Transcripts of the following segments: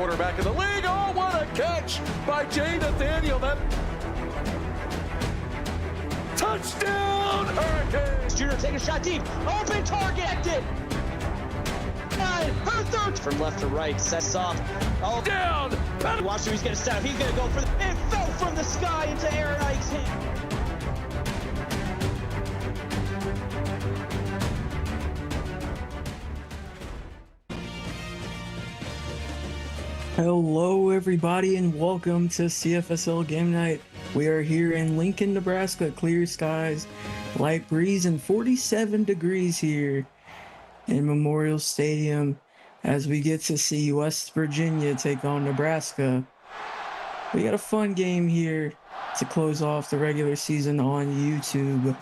quarterback in the league. Oh, what a catch by Jay Nathaniel. That touchdown, Hurricanes. Junior taking a shot deep. Open target. Her third from left to right. Sets off. Oh, down. Watch who he's going to set up. He's going to go for the. It fell from the sky into Aaron Ike's hand. Hello everybody and welcome to CFSL Game Night. We are here in Lincoln, Nebraska. Clear skies, light breeze, and 47 degrees here in Memorial Stadium as we get to see West Virginia take on Nebraska. We got a fun game here to close off the regular season on YouTube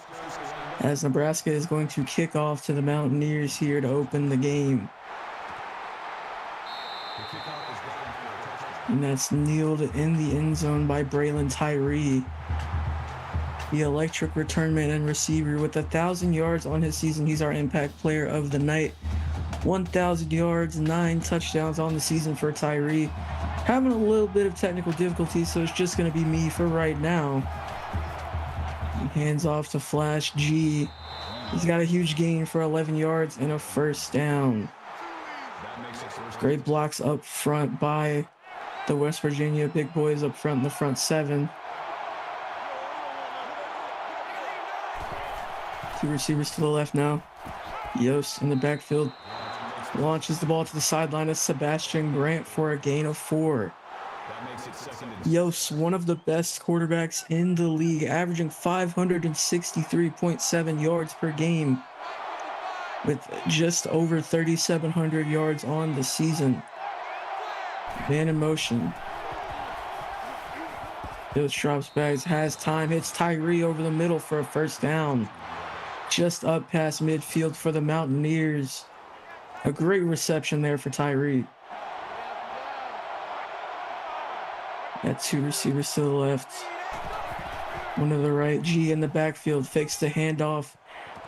as Nebraska is going to kick off to the Mountaineers here to open the game. And that's kneeled in the end zone by Braylon Tyree. The electric return man and receiver with 1,000 yards on his season. He's our impact player of the night. 1,000 yards, 9 touchdowns on the season for Tyree. Having a little bit of technical difficulty, so it's just going to be me for right now. He hands off to Flash G. He's got a huge gain for 11 yards and a first down. Great blocks up front by the West Virginia big boys up front in the front 7. 2 receivers to the left now. Yost in the backfield launches the ball to the sideline as Sebastian Grant for a gain of 4. Yost, one of the best quarterbacks in the league, averaging 563.7 yards per game with just over 3,700 yards on the season. Man in motion. Yost drops back, has time, hits Tyree over the middle for a first down. Just up past midfield for the Mountaineers. A great reception there for Tyree. Got 2 receivers to the left. One to the right. G in the backfield, fakes the handoff.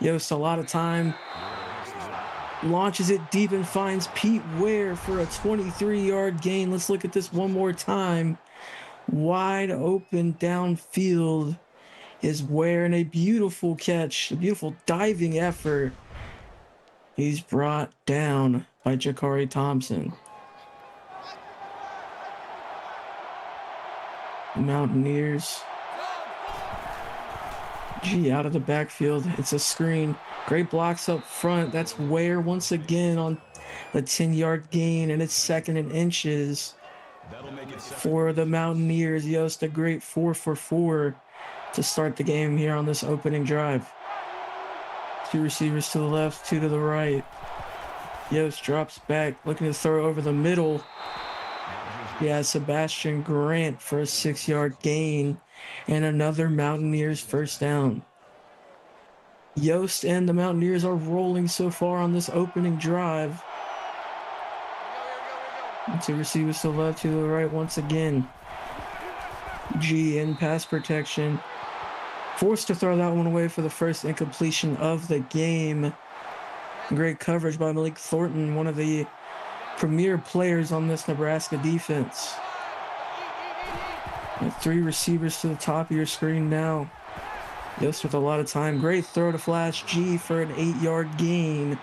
Yost a lot of time. Launches it deep and finds Pete Ware for a 23-yard gain. Let's look at this one more time. Wide open downfield is Ware, and a beautiful catch, a beautiful diving effort. He's brought down by Jakari Thompson. The Mountaineers. G out of the backfield. It's a screen. Great blocks up front. That's Ware once again on a 10-yard gain, and it's 2nd and inches for the Mountaineers. Yost, a great 4 for 4 to start the game here on this opening drive. 2 receivers to the left, 2 to the right. Yost drops back, looking to throw over the middle. He has Sebastian Grant for a 6-yard gain and another Mountaineers first down. Yost and the Mountaineers are rolling so far on this opening drive. 2 receivers to the left, 2 to the right once again. G in pass protection. Forced to throw that one away for the first incompletion of the game. Great coverage by Malik Thornton, one of the premier players on this Nebraska defense. 3 receivers to the top of your screen now. Yost with a lot of time. Great throw to Flash G for an 8-yard gain.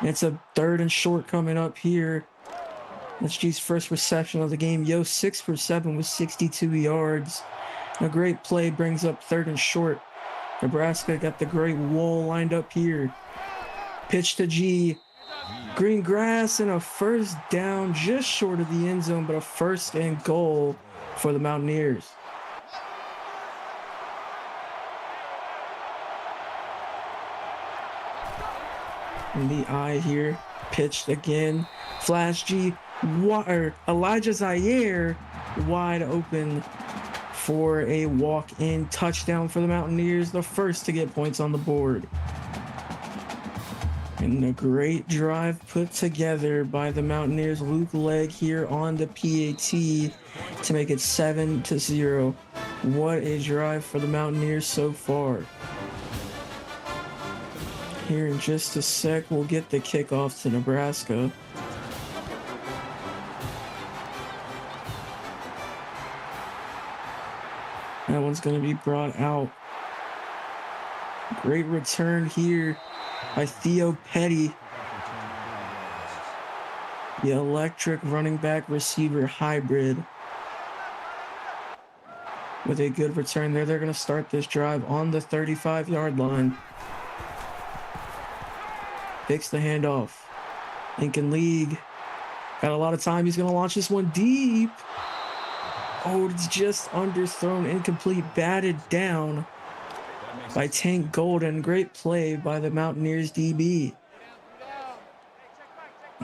It's a 3rd and short coming up here. That's G's first reception of the game. Yost 6 for 7 with 62 yards. A great play brings up 3rd and short. Nebraska got the great wall lined up here. Pitch to G. Green grass and a first down just short of the end zone, but a 1st and goal for the Mountaineers. In the eye here, pitched again. Flash G, Elijah Zaire wide open for a walk-in touchdown for the Mountaineers, the first to get points on the board. And a great drive put together by the Mountaineers. Luke Legg here on the PAT to make it 7-0. What a drive for the Mountaineers so far. Here in just a sec, we'll get the kickoff to Nebraska. That one's going to be brought out. Great return here by Theo Petty. The electric running back receiver hybrid. With a good return there, they're going to start this drive on the 35-yard line. Picks the handoff. Lincoln League got a lot of time. He's going to launch this one deep. Oh, it's just underthrown, incomplete, batted down by Tank Golden. Great play by the Mountaineers DB.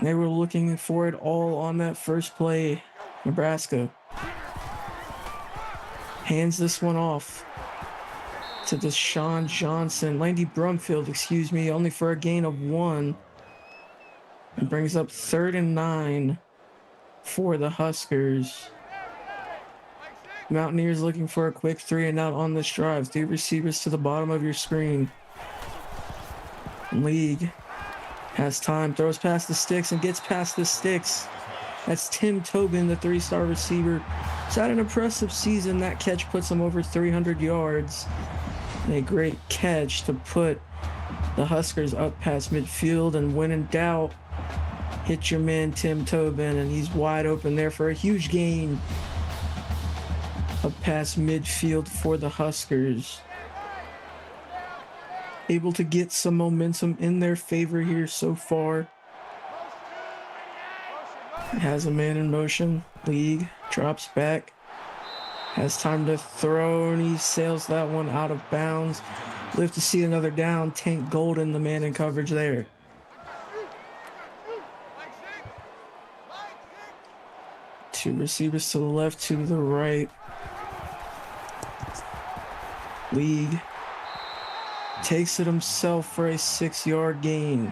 They were looking for it all on that first play. Nebraska hands this one off to Deshaun Johnson. Landy Brumfield, only for a gain of 1. It brings up 3rd and 9 for the Huskers. Mountaineers looking for a quick 3 and out on this drive. 3 receivers to the bottom of your screen. League has time, throws past the sticks and gets past the sticks. That's Tim Tobin, the 3-star receiver. He's had an impressive season. That catch puts him over 300 yards. And a great catch to put the Huskers up past midfield. And when in doubt, hit your man Tim Tobin, and he's wide open there for a huge gain up past midfield for the Huskers. Able to get some momentum in their favor here so far. Has a man in motion. League drops back. Has time to throw, and he sails that one out of bounds. Live to see another down. Tank Golden, the man in coverage there. Two receivers to the left, two to the right. League takes it himself for a 6-yard gain.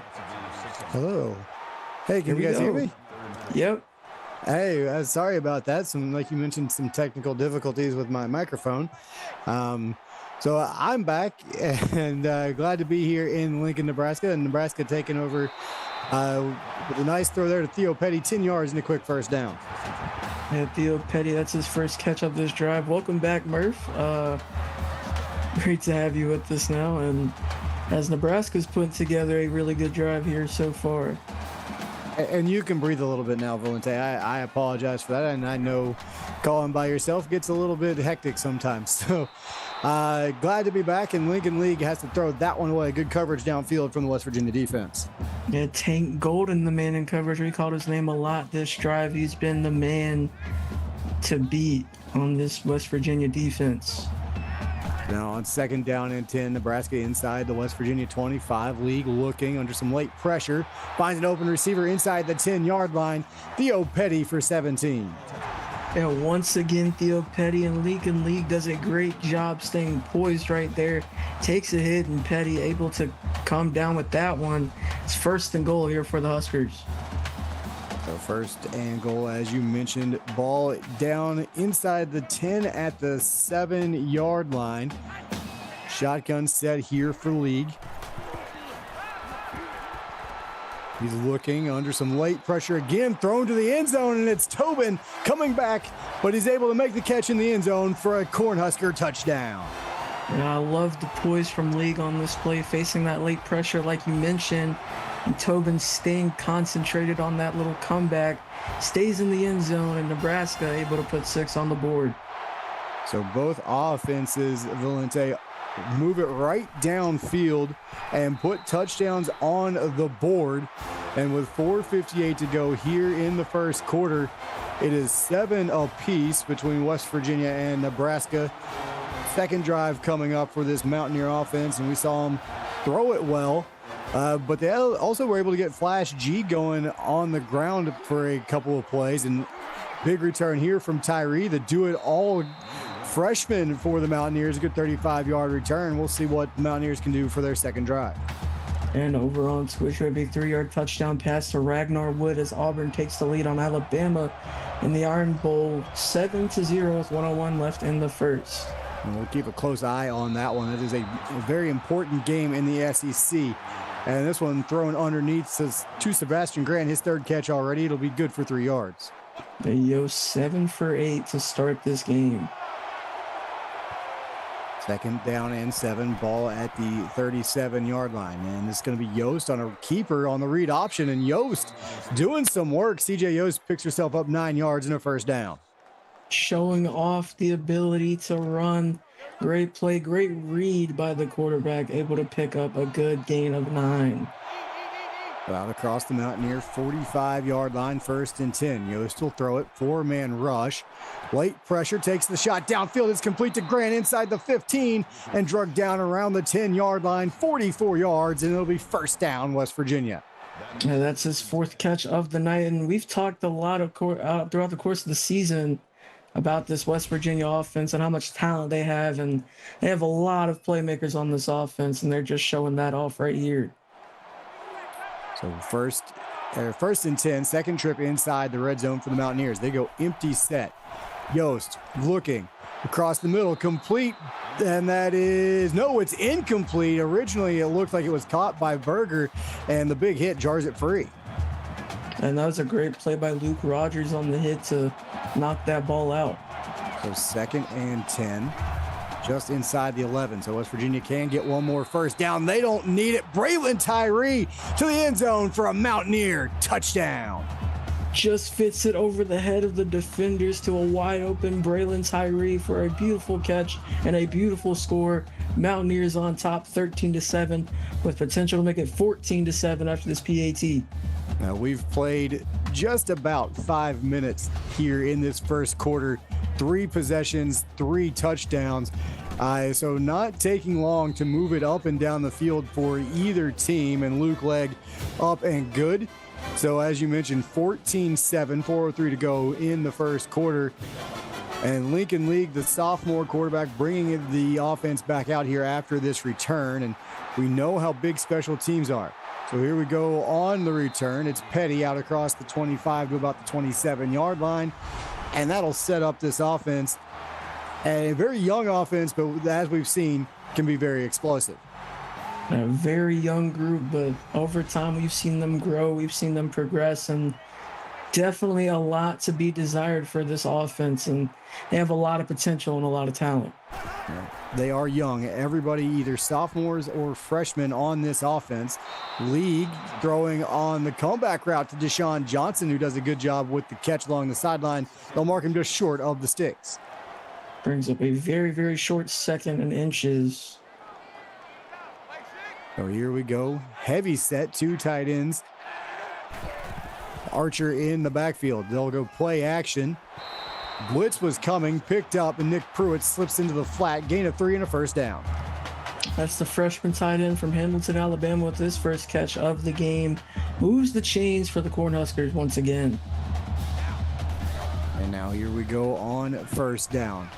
Hello. Hey, can you guys hear me? Yep. Hey, sorry about that. Like you mentioned, some technical difficulties with my microphone. So I'm back and glad to be here in Lincoln, Nebraska. And Nebraska taking over with a nice throw there to Theo Petty, 10 yards and a quick first down. Yeah, Theo Petty, that's his first catch of this drive. Welcome back, Murph. Great to have you with us now. And as Nebraska's put together a really good drive here so far. And you can breathe a little bit now, Valente. I apologize for that. And I know calling by yourself gets a little bit hectic sometimes. So glad to be back. And Lincoln League has to throw that one away. Good coverage downfield from the West Virginia defense. Yeah, Tank Golden, the man in coverage. We called his name a lot this drive. He's been the man to beat on this West Virginia defense. Now on 2nd down and 10, Nebraska inside the West Virginia 25. League looking under some late pressure. Finds an open receiver inside the 10-yard line. Theo Petty for 17. Yeah, once again, Theo Petty and League does a great job staying poised right there. Takes a hit, and Petty able to come down with that one. It's 1st and goal here for the Huskers. So 1st and goal, as you mentioned, ball down inside the 10 at the 7-yard line. Shotgun set here for League. He's looking under some late pressure again, thrown to the end zone, and it's Tobin coming back, but he's able to make the catch in the end zone for a Cornhusker touchdown. Yeah, I love the poise from League on this play, facing that late pressure like you mentioned. And Tobin staying concentrated on that little comeback, stays in the end zone, and Nebraska able to put 6 on the board. So both offenses, Valente, move it right downfield and put touchdowns on the board. And with 4:58 to go here in the first quarter, it is 7 apiece between West Virginia and Nebraska. Second drive coming up for this Mountaineer offense, and we saw them throw it well. But they also were able to get Flash G going on the ground for a couple of plays. And big return here from Tyree, the do-it-all freshman for the Mountaineers. A good 35-yard return. We'll see what the Mountaineers can do for their second drive. And over on Twitch, a big 3-yard touchdown pass to Ragnar Wood as Auburn takes the lead on Alabama in the Iron Bowl, 7-0 with 1:01 left in the first. And we'll keep a close eye on that one. It is a very important game in the SEC. And this one thrown underneath to Sebastian Grant, his 3rd catch already. It'll be good for 3 yards. Yo, 7 for 8 to start this game. Second down and 7, ball at the 37-yard line. And it's going to be Yost on a keeper on the read option. And Yost doing some work. CJ Yost picks herself up 9 yards and a first down. Showing off the ability to run. Great play, great read by the quarterback, able to pick up a good gain of 9. Out across the Mountaineer 45-yard line, 1st and 10. Yost will throw it, 4-man rush. Late pressure takes the shot downfield. It's complete to Grant inside the 15 and drugged down around the 10-yard line, 44 yards, and it'll be first down, West Virginia. Yeah, that's his 4th catch of the night, and we've talked a lot of throughout the course of the season about this West Virginia offense and how much talent they have, and they have a lot of playmakers on this offense, and they're just showing that off right here. So first and 10, second trip inside the red zone for the Mountaineers. They go empty set. Yost looking across the middle, complete, and that is, no, it's incomplete. Originally, it looked like it was caught by Berger, and the big hit jars it free. And that was a great play by Luke Rogers on the hit to knock that ball out. So 2nd and 10, just inside the 11. So West Virginia can get one more first down. They don't need it. Braylon Tyree to the end zone for a Mountaineer touchdown. Just fits it over the head of the defenders to a wide open Braylon Tyree for a beautiful catch and a beautiful score. Mountaineers on top 13-7 with potential to make it 14-7 after this PAT. Now we've played just about 5 minutes here in this first quarter. 3 possessions, 3 touchdowns. So not taking long to move it up and down the field for either team. And Luke Legg up and good. So as you mentioned, 14-7, 4:03 to go in the first quarter. And Lincoln League, the sophomore quarterback, bringing the offense back out here after this return. And we know how big special teams are. So here we go on the return. It's Petty out across the 25 to about the 27-yard line. And that'll set up this offense. A very young offense, but as we've seen, can be very explosive. A very young group, but over time we've seen them grow, we've seen them progress, and definitely a lot to be desired for this offense. And they have a lot of potential and a lot of talent. They are young. Everybody either sophomores or freshmen on this offense. League throwing on the comeback route to Deshaun Johnson, who does a good job with the catch along the sideline. They'll mark him just short of the sticks. Brings up a very, very short 2nd and inches. So here we go. Heavy set, 2 tight ends. Archer in the backfield. They'll go play action. Blitz was coming, picked up, and Nick Pruitt slips into the flat, gain of 3 and a first down. That's the freshman tight end from Hamilton, Alabama, with his first catch of the game. Moves the chains for the Cornhuskers once again. And now here we go on first down.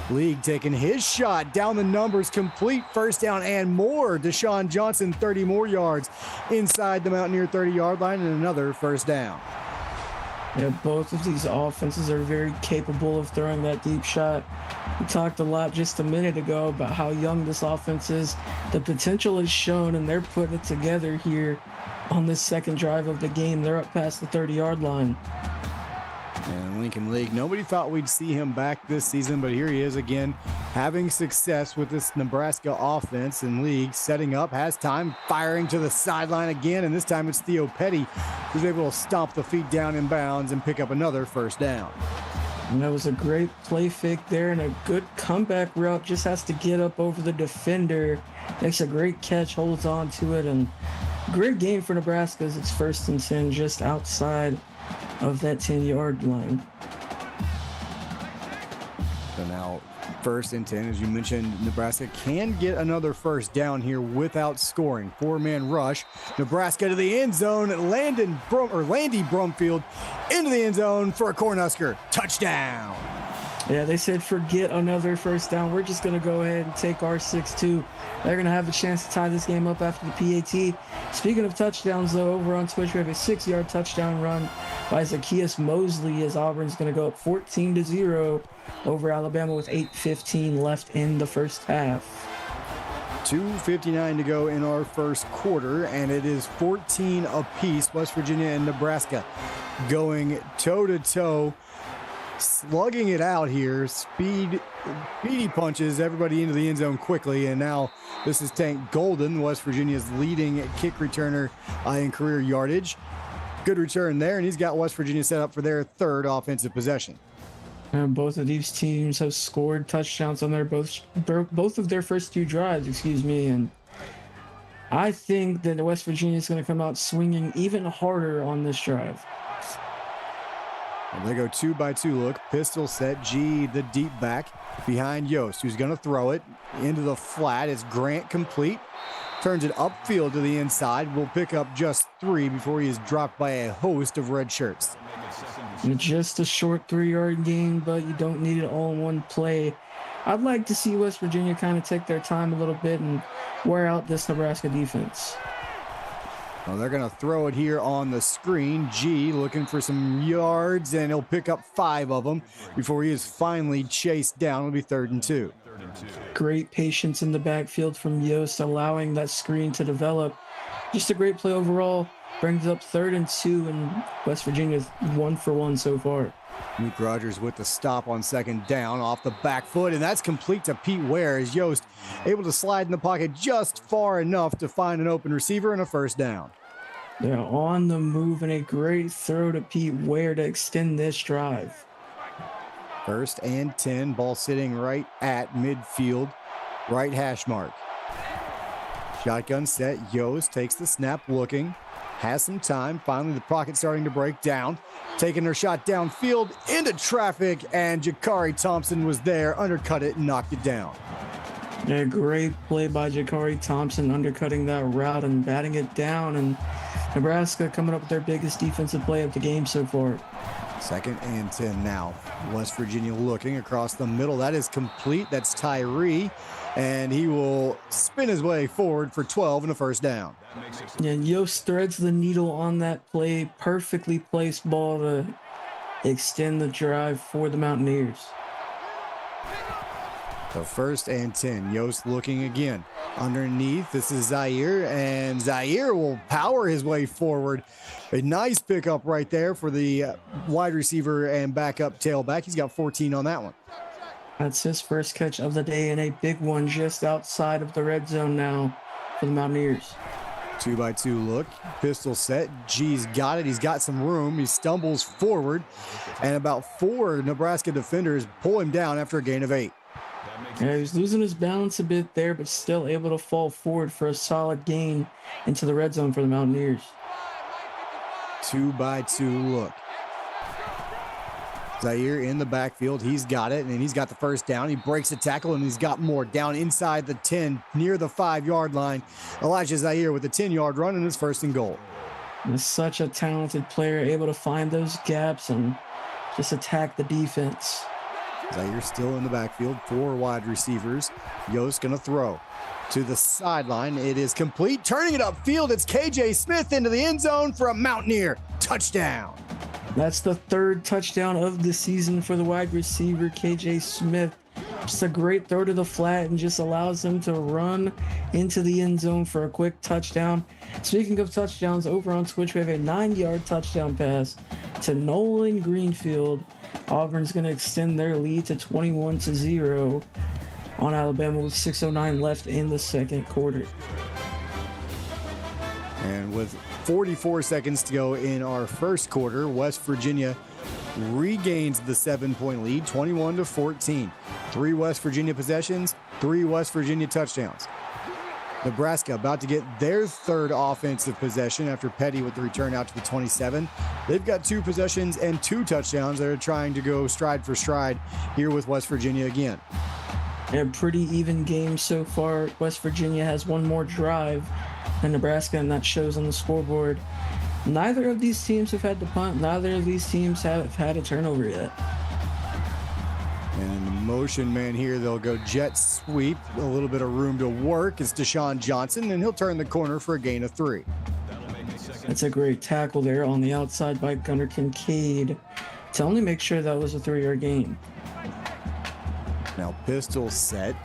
League taking his shot down the numbers, complete first down and more. Deshaun Johnson, 30 more yards inside the Mountaineer 30-yard line, and another first down. Yeah, both of these offenses are very capable of throwing that deep shot. We talked a lot just a minute ago about how young this offense is. The potential is shown, and they're putting it together here on this second drive of the game. They're up past the 30-yard line. And Lincoln League, nobody thought we'd see him back this season, but here he is again, having success with this Nebraska offense. And League setting up, has time, firing to the sideline again, and this time it's Theo Petty who's able to stomp the feet down in bounds and pick up another first down. And that was a great play fake there and a good comeback route. Just has to get up over the defender. Makes a great catch, holds on to it, and great game for Nebraska as it's 1st and 10 just outside of that 10-yard line. So now 1st and 10, as you mentioned, Nebraska can get another first down here without scoring. 4-man rush. Nebraska to the end zone. Landy Brumfield into the end zone for a Cornhusker touchdown. Yeah, they said forget another first down. We're just going to go ahead and take our 6-2. They're going to have a chance to tie this game up after the PAT. Speaking of touchdowns, though, over on Twitch, we have a 6-yard touchdown run by Zacchaeus Mosley as Auburn's going to go up 14-0 over Alabama with 8:15 left in the first half. 2:59 to go in our first quarter, and it is 14 apiece. West Virginia and Nebraska going toe-to-toe. slugging it out here. Speedy punches everybody into the end zone quickly. And now this is Tank Golden, West Virginia's leading kick returner in career yardage. Good return there, and he's got West Virginia set up for their third offensive possession. And both of these teams have scored touchdowns on their both of their first 2 drives, and I think that West Virginia is going to come out swinging even harder on this drive. And they go 2-by-2 look. Pistol set. G, the deep back behind Yost, who's going to throw it into the flat. It's Grant complete. Turns it upfield to the inside. Will pick up just 3 before he is dropped by a host of red shirts. And just a short 3-yard gain, but you don't need it all in one play. I'd like to see West Virginia kind of take their time a little bit and wear out this Nebraska defense. Well, they're going to throw it here on the screen. G looking for some yards, and he'll pick up 5 of them before he is finally chased down. It'll be 3rd and 2. Great patience in the backfield from Yost, allowing that screen to develop. Just a great play overall. Brings up 3rd and 2, and West Virginia's 1 for 1 so far. Luke Rogers with the stop on 2nd down off the back foot, and that's complete to Pete Ware as Yost able to slide in the pocket just far enough to find an open receiver and a 1st down. They're on the move, and a great throw to Pete Ware to extend this drive. 1st and 10, ball sitting right at midfield, right hash mark. Shotgun set, Yost takes the snap looking, has some time, finally the pocket starting to break down, taking their shot downfield into traffic, and Jakari Thompson was there, undercut it and knocked it down. A great play by Jakari Thompson, undercutting that route and batting it down, and Nebraska coming up with their biggest defensive play of the game so far. 2nd and 10 now. West Virginia looking across the middle. That is complete. That's Tyree, and he will spin his way forward for 12 and a 1st down. And Yost threads the needle on that play. Perfectly placed ball to extend the drive for the Mountaineers. So 1st and 10. Yost looking again. Underneath, this is Zaire, and Zaire will power his way forward. A nice pickup right there for the wide receiver and backup tailback. He's got 14 on that one. That's his first catch of the day, and a big one just outside of the red zone now for the Mountaineers. 2-by-2 look, pistol set. G's got it. He's got some room. He stumbles forward, and about 4 Nebraska defenders pull him down after a gain of 8. Yeah, he was losing his balance a bit there, but still able to fall forward for a solid gain into the red zone for the Mountaineers. 2-by-2 look. Zaire in the backfield. He's got it, and he's got the 1st down. He breaks the tackle, and he's got more down inside the 10, near the 5-yard line. Elijah Zaire with a 10-yard run, and his 1st and goal. And such a talented player, able to find those gaps and just attack the defense. Zaire still in the backfield, 4 wide receivers. Yost gonna throw to the sideline. It is complete. Turning it upfield, it's KJ Smith into the end zone for a Mountaineer touchdown. That's the 3rd touchdown of the season for the wide receiver, KJ Smith. Just a great throw to the flat and just allows him to run into the end zone for a quick touchdown. Speaking of touchdowns, over on Twitch, we have a 9-yard touchdown pass to Nolan Greenfield. Auburn's going to extend their lead to 21-0 on Alabama with 6:09 left in the 2nd quarter. And with 44 seconds to go in our 1st quarter, West Virginia regains the 7-point lead, 21-14. 3 West Virginia possessions, 3 West Virginia touchdowns. Nebraska about to get their 3rd offensive possession after Petty with the return out to the 27. They've got 2 possessions and 2 touchdowns. They're trying to go stride for stride here with West Virginia again. A pretty even game so far. West Virginia has 1 more drive than Nebraska, and that shows on the scoreboard. Neither of these teams have had to punt. Neither of these teams have had a turnover yet. And the motion man here, they'll go jet sweep. A little bit of room to work. It's Deshaun Johnson, and he'll turn the corner for a gain of 3. That's a great tackle there on the outside by Gunnar Kincaid to only make sure that was a 3-yard gain. Now pistol set.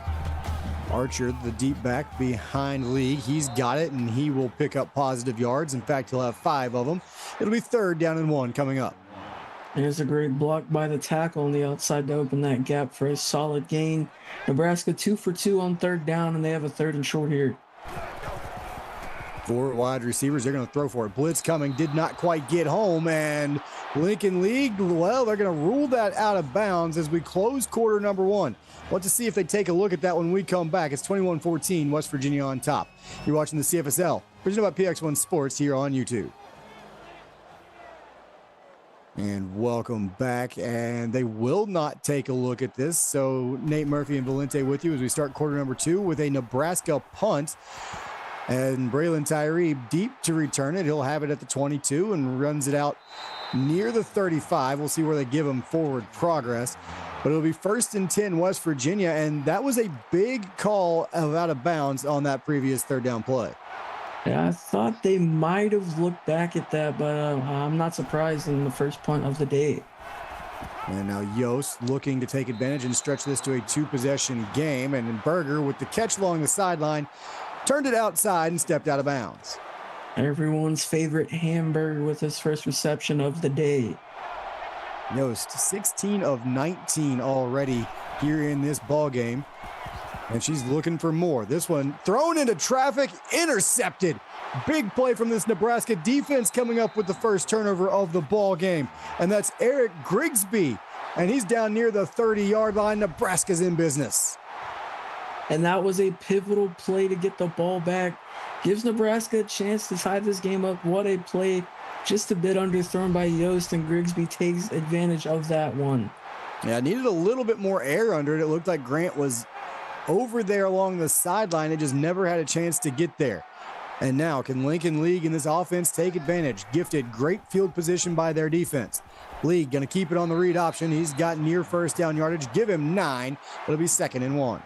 Archer, the deep back behind Lee. He's got it, and he will pick up positive yards. In fact, he'll have 5 of them. It'll be 3rd down and 1 coming up. There's a great block by the tackle on the outside to open that gap for a solid gain. Nebraska 2 for 2 on third down, and they have a 3rd and short here. 4 wide receivers. They're going to throw for it. Blitz coming. Did not quite get home. And Lincoln League, well, they're going to rule that out of bounds as we close quarter number 1. Want to see if they take a look at that when we come back. It's 21-14, West Virginia on top. You're watching the CFSL, presented by PX1 Sports here on YouTube. And welcome back. And they will not take a look at this. So Nate Murphy and Valente with you as we start quarter number 2 with a Nebraska punt. And Braylon Tyree deep to return it. He'll have it at the 22 and runs it out near the 35. We'll see where they give him forward progress. But it'll be 1st and 10 West Virginia. And that was a big call out of bounds on that previous 3rd down play. Yeah, I thought they might have looked back at that, but I'm not surprised in the first punt of the day. And now Yost looking to take advantage and stretch this to a 2-possession game. And then Berger with the catch along the sideline turned it outside and stepped out of bounds. Everyone's favorite Hamburger with his first reception of the day. Yost 16 of 19 already here in this ball game. And she's looking for more. This one thrown into traffic, intercepted. Big play from this Nebraska defense coming up with the first turnover of the ball game. And that's Eric Grigsby. And he's down near the 30-yard line. Nebraska's in business. And that was a pivotal play to get the ball back. Gives Nebraska a chance to tie this game up. What a play. Just a bit underthrown by Yost, and Grigsby takes advantage of that one. Yeah, needed a little bit more air under it. It looked like Grant was over there along the sideline. It just never had a chance to get there. And now can Lincoln League and this offense take advantage? Gifted great field position by their defense. League going to keep it on the read option. He's got near 1st down yardage. Give him 9. It'll be 2nd and 1.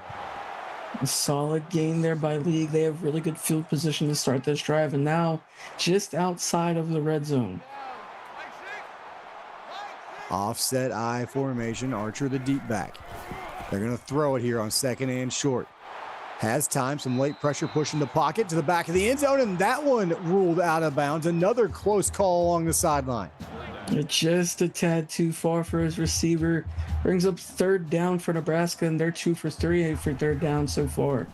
A solid gain there by League. They have really good field position to start this drive, and now just outside of the red zone. Offset I formation. Archer the deep back. They're going to throw it here on 2nd and short. Has time, some late pressure pushing the pocket to the back of the end zone, and that one ruled out of bounds. Another close call along the sideline. Just a tad too far for his receiver. Brings up 3rd down for Nebraska, and they're 2 for 3 for 3rd down so far.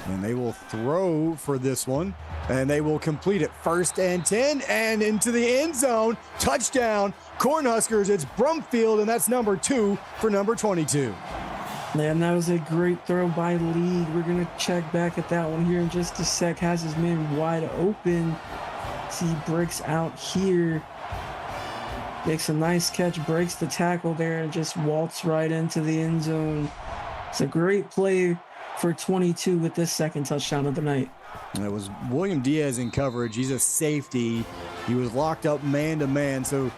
And they will throw for this one, and they will complete it. 1st and 10, and into the end zone. Touchdown, Cornhuskers. It's Brumfield, and that's number 2 for number 22. Man, that was a great throw by League. We're going to check back at that one here in just a sec. Has his man wide open. He breaks out here. Makes a nice catch, breaks the tackle there, and just waltz right into the end zone. It's a great play for 22 with this 2nd touchdown of the night. And it was William Diaz in coverage. He's a safety. He was locked up man-to-man. So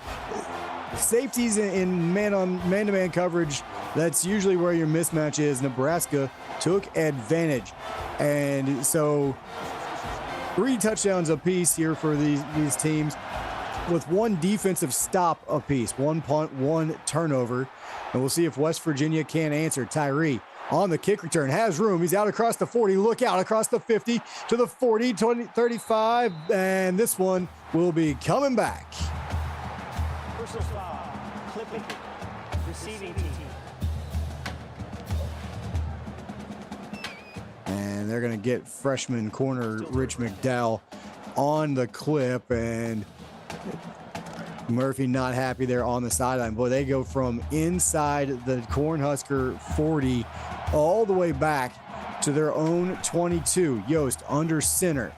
safeties in man-to-man coverage, that's usually where your mismatch is. Nebraska took advantage. And so 3 touchdowns apiece here for these teams, with 1 defensive stop apiece, 1 punt, 1 turnover. And we'll see if West Virginia can answer. Tyree on the kick return, has room. He's out across the 40. Look out across the 50 to the 40, 20, 35. And this one will be coming back. Personal foul. Clipping. Receiving team. And they're going to get freshman corner Rich McDowell on the clip, and Murphy not happy there on the sideline. Boy, they go from inside the Cornhusker 40 all the way back to their own 22. Yost under center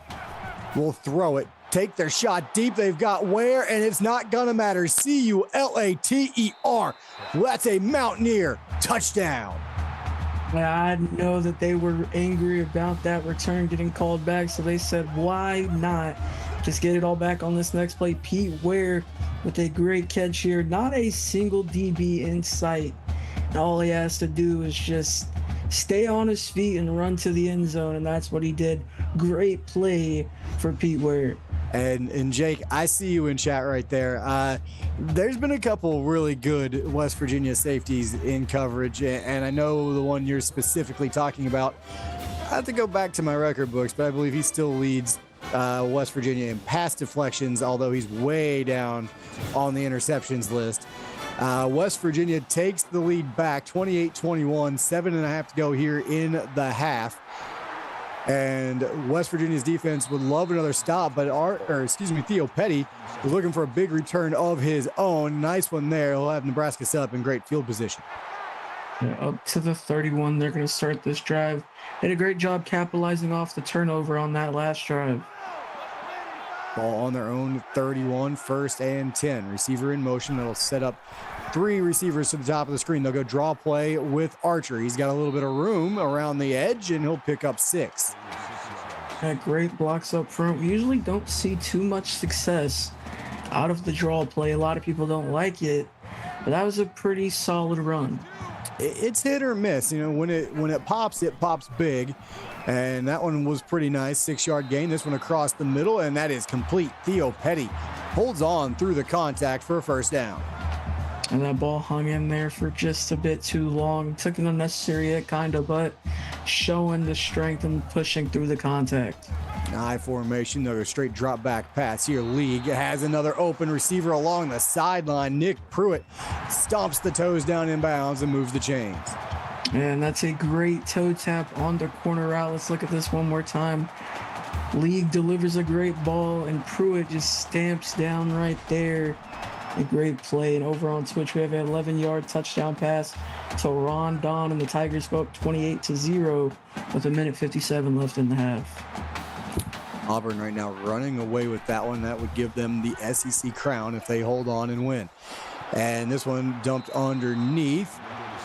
will throw it, take their shot deep. They've got where, and it's not gonna matter. Culater. That's a Mountaineer touchdown. I know that they were angry about that return getting called back, so they said, why not just get it all back on this next play? Pete Ware with a great catch here. Not a single DB in sight. And all he has to do is just stay on his feet and run to the end zone, and that's what he did. Great play for Pete Ware. And Jake, I see you in chat right there. There's been a couple really good West Virginia safeties in coverage, and I know the one you're specifically talking about. I have to go back to my record books, but I believe he still leads West Virginia in pass deflections, although he's way down on the interceptions list. West Virginia takes the lead back 28-21, 7.5 to go here in the half. And West Virginia's defense would love another stop, but Theo Petty is looking for a big return of his own. Nice one there. He'll have Nebraska set up in great field position. Yeah, up to the 31, they're going to start this drive. They did a great job capitalizing off the turnover on that last drive. Ball on their own 31, first and 10. Receiver in motion. That'll set up 3 receivers to the top of the screen. They'll go draw play with Archer. He's got a little bit of room around the edge, and he'll pick up 6. Great blocks up front. We usually don't see too much success out of the draw play. A lot of people don't like it, but that was a pretty solid run. It's hit or miss. When it pops big. And that one was pretty nice. 6-yard gain. This one across the middle, and that is complete. Theo Petty holds on through the contact for a first down. And that ball hung in there for just a bit too long. Took an unnecessary hit, kind of, but showing the strength and pushing through the contact. I formation, they'll go straight drop back pass here. League has another open receiver along the sideline. Nick Pruitt stomps the toes down in bounds and moves the chains. And that's a great toe tap on the corner route. Let's look at this one more time. League delivers a great ball, and Pruitt just stamps down right there. A great play. And over on Twitch, we have an 11-yard touchdown pass to Ron Don, and the Tigers go up 28-0 with 1:57 left in the half. Auburn right now running away with that one. That would give them the SEC crown if they hold on and win. And this one dumped underneath.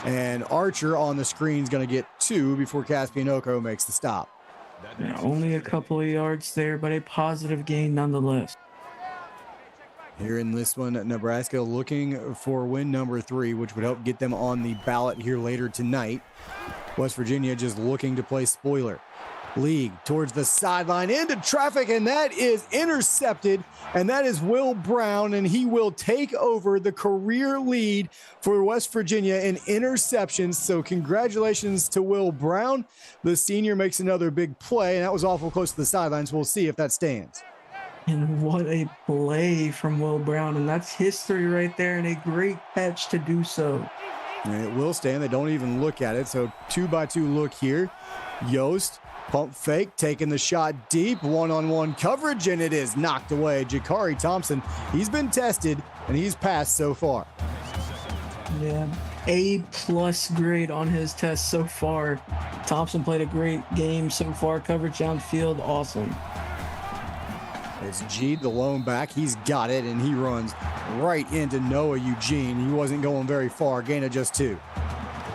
And Archer on the screen is going to get 2 before Caspianoko makes the stop. Yeah, only a couple of yards there, but a positive gain nonetheless. Here in this one, Nebraska looking for win number 3, which would help get them on the ballot here later tonight. West Virginia just looking to play spoiler. League towards the sideline into traffic, and that is intercepted, and that is Will Brown, and he will take over the career lead for West Virginia in interceptions. So congratulations to Will Brown. The senior makes another big play, and that was awful close to the sidelines. We'll see if that stands. And what a play from Will Brown, and that's history right there, and a great catch to do so. And it will stand. They don't even look at it. So 2-by-2 look here. Yost, pump fake, taking the shot deep, one-on-one coverage, and it is knocked away. Jakari Thompson, he's been tested, and he's passed so far. Yeah, A+ grade on his test so far. Thompson played a great game so far. Coverage downfield, awesome. It's G, the lone back. He's got it, and he runs right into Noah Eugene. He wasn't going very far. Gain of just 2.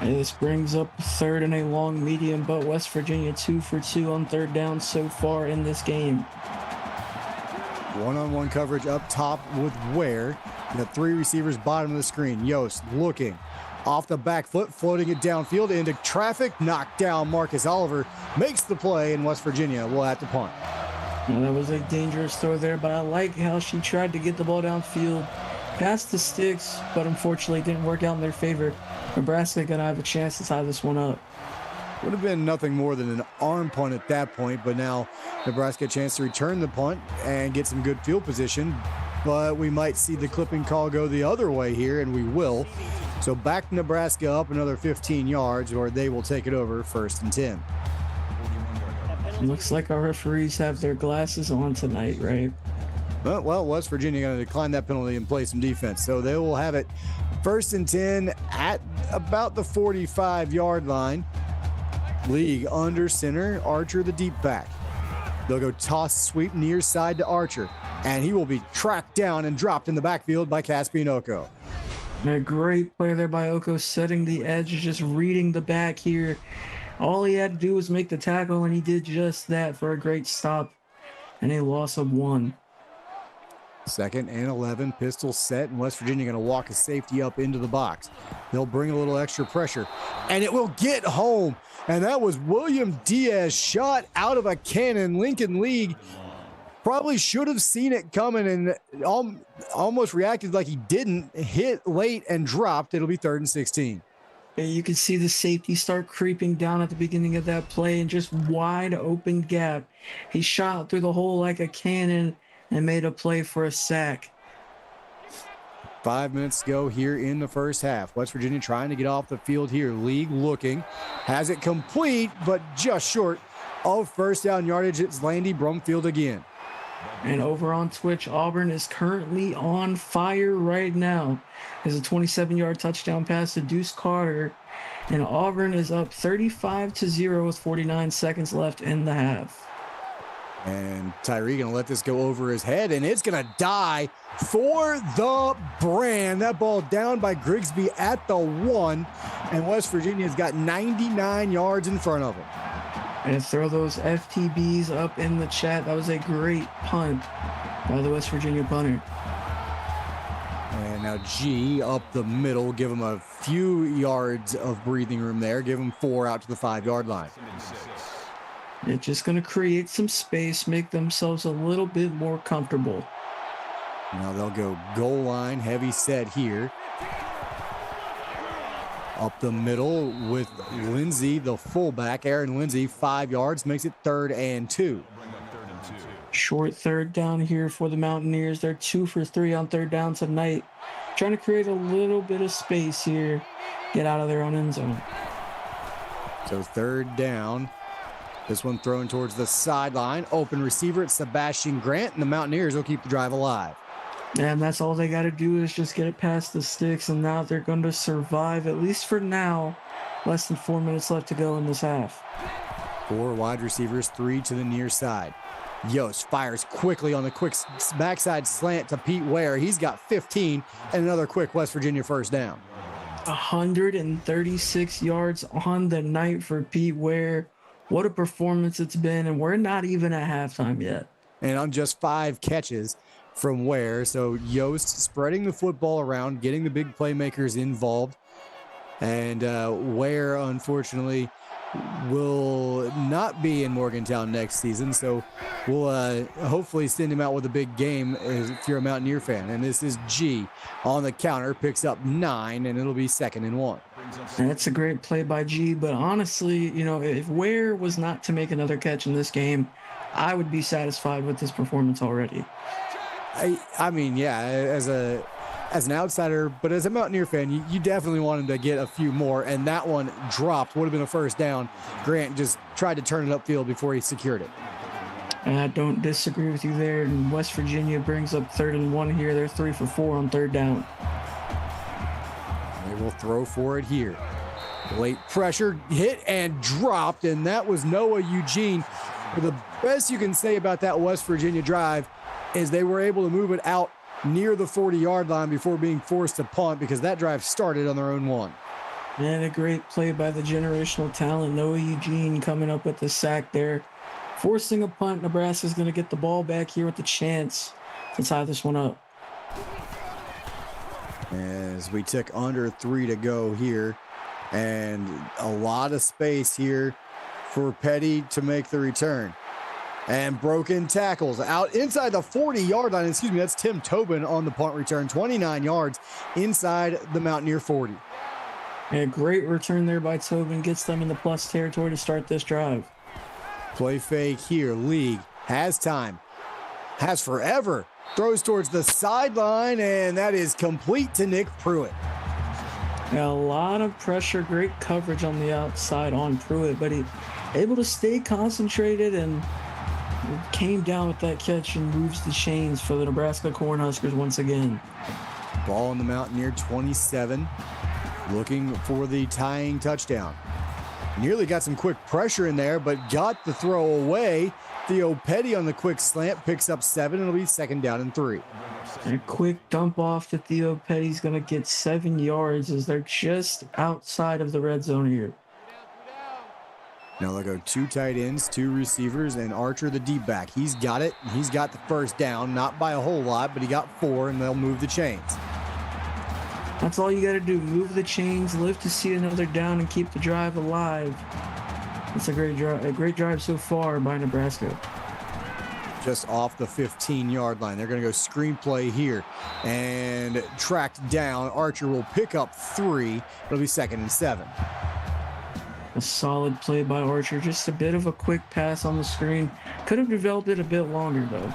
And this brings up 3rd and a long medium, but West Virginia 2 for 2 on 3rd down so far in this game. One-on-one coverage up top with Ware. You got 3 receivers bottom of the screen. Yost looking off the back foot, floating it downfield into traffic. Knocked down. Marcus Oliver makes the play, and West Virginia will have to punt. And that was a dangerous throw there, but I like how she tried to get the ball downfield past the sticks, but unfortunately it didn't work out in their favor. Nebraska gonna have a chance to tie this one up. Would have been nothing more than an arm punt at that point, but now Nebraska a chance to return the punt and get some good field position. But we might see the clipping call go the other way here, and we will. So back Nebraska up another 15 yards, or they will take it over 1st and 10. Looks like our referees have their glasses on tonight, right? Well, West Virginia going to decline that penalty and play some defense. So they will have it 1st and 10 at about the 45-yard line. League under center, Archer the deep back. They'll go toss sweep near side to Archer, and he will be tracked down and dropped in the backfield by Caspianoko. A great play there by Oko, setting the edge, just reading the back here. All he had to do was make the tackle, and he did just that for a great stop and a loss of 1. 2nd and 11, pistol set, and West Virginia going to walk a safety up into the box. They'll bring a little extra pressure, and it will get home. And that was William Diaz, shot out of a cannon. Lincoln League probably should have seen it coming and almost reacted like he didn't. Hit late and dropped. It'll be 3rd and 16. You can see the safety start creeping down at the beginning of that play, and just wide open gap. He shot through the hole like a cannon and made a play for a sack. 5 minutes to go here in the first half. West Virginia trying to get off the field here. League looking, has it complete, but just short of first down yardage. It's Landy Brumfield again. And over on Twitch, Auburn is currently on fire right now. There's a 27-yard touchdown pass to Deuce Carter, and Auburn is up 35-0 with 49 seconds left in the half. And Tyree going to let this go over his head, and it's going to die for the brand. That ball down by Grigsby at the 1, and West Virginia's got 99 yards in front of him. And throw those FTBs up in the chat. That was a great punt by the West Virginia punter. And now G up the middle, give him a few yards of breathing room there. Give him 4 out to the 5-yard line. They're just going to create some space, make themselves a little bit more comfortable. Now they'll go goal line, heavy set here. Up the middle with Lindsey, the fullback. Aaron Lindsey, 5 yards, makes it 3rd and 2. Short third down here for the Mountaineers. They're 2 for 3 on third down tonight. Trying to create a little bit of space here. Get out of their own end zone. So 3rd down. This one thrown towards the sideline. Open receiver, it's Sebastian Grant, and the Mountaineers will keep the drive alive. And that's all they got to do is just get it past the sticks, and now they're going to survive, at least for now. Less than 4 minutes left to go in this half. 4 wide receivers, 3 to the near side. Yost fires quickly on the quick backside slant to Pete Ware. He's got 15, and another quick West Virginia first down. 136 yards on the night for Pete Ware. What a performance it's been, and we're not even at halftime yet. And on just 5 catches from Ware. So Yost spreading the football around, getting the big playmakers involved. And Ware, unfortunately, will not be in Morgantown next season. So we'll hopefully send him out with a big game if you're a Mountaineer fan. And this is G on the counter, picks up 9, and it'll be 2nd and 1. And that's a great play by G. But honestly, you know, if Ware was not to make another catch in this game, I would be satisfied with this performance already. I mean, yeah, as an outsider, but as a Mountaineer fan, you definitely want him to get a few more, and that one dropped. Would have been a first down. Grant just tried to turn it upfield before he secured it. And I don't disagree with you there. And West Virginia brings up 3rd and 1 here. They're 3 for 4 on 3rd down. They will throw for it here. Late pressure, hit and dropped, and that was Noah Eugene. But the best you can say about that West Virginia drive is they were able to move it out near the 40-yard line before being forced to punt, because that drive started on their own 1. And a great play by the generational talent, Noah Eugene, coming up with the sack there. Forcing a punt. Nebraska's going to get the ball back here with the chance to tie this one up. As we tick under 3 to go here, and a lot of space here for Petty to make the return. And broken tackles out inside the 40-yard line. Excuse me, that's Tim Tobin on the punt return. 29 yards inside the Mountaineer 40. And a great return there by Tobin. Gets them in the plus territory to start this drive. Play fake here. League has time. Has forever. Throws towards the sideline, and that is complete to Nick Pruitt. A lot of pressure. Great coverage on the outside on Pruitt, but he able to stay concentrated and came down with that catch and moves the chains for the Nebraska Cornhuskers once again. Ball on the Mountaineer 27, looking for the tying touchdown. Nearly got some quick pressure in there, but got the throw away. Theo Petty on the quick slant picks up 7. It'll be 2nd down and 3. A quick dump off to Theo Petty's going to get 7 yards as they're just outside of the red zone here. Now they'll go 2 tight ends, 2 receivers, and Archer the deep back. He's got it. He's got the first down, not by a whole lot, but he got 4, and they'll move the chains. That's all you got to do. Move the chains, live to see another down, and keep the drive alive. It's a great drive so far by Nebraska. Just off the 15-yard line. They're going to go screenplay here and tracked down. Archer will pick up 3. It'll be 2nd and 7. A solid play by Archer. Just a bit of a quick pass on the screen. Could have developed it a bit longer, though.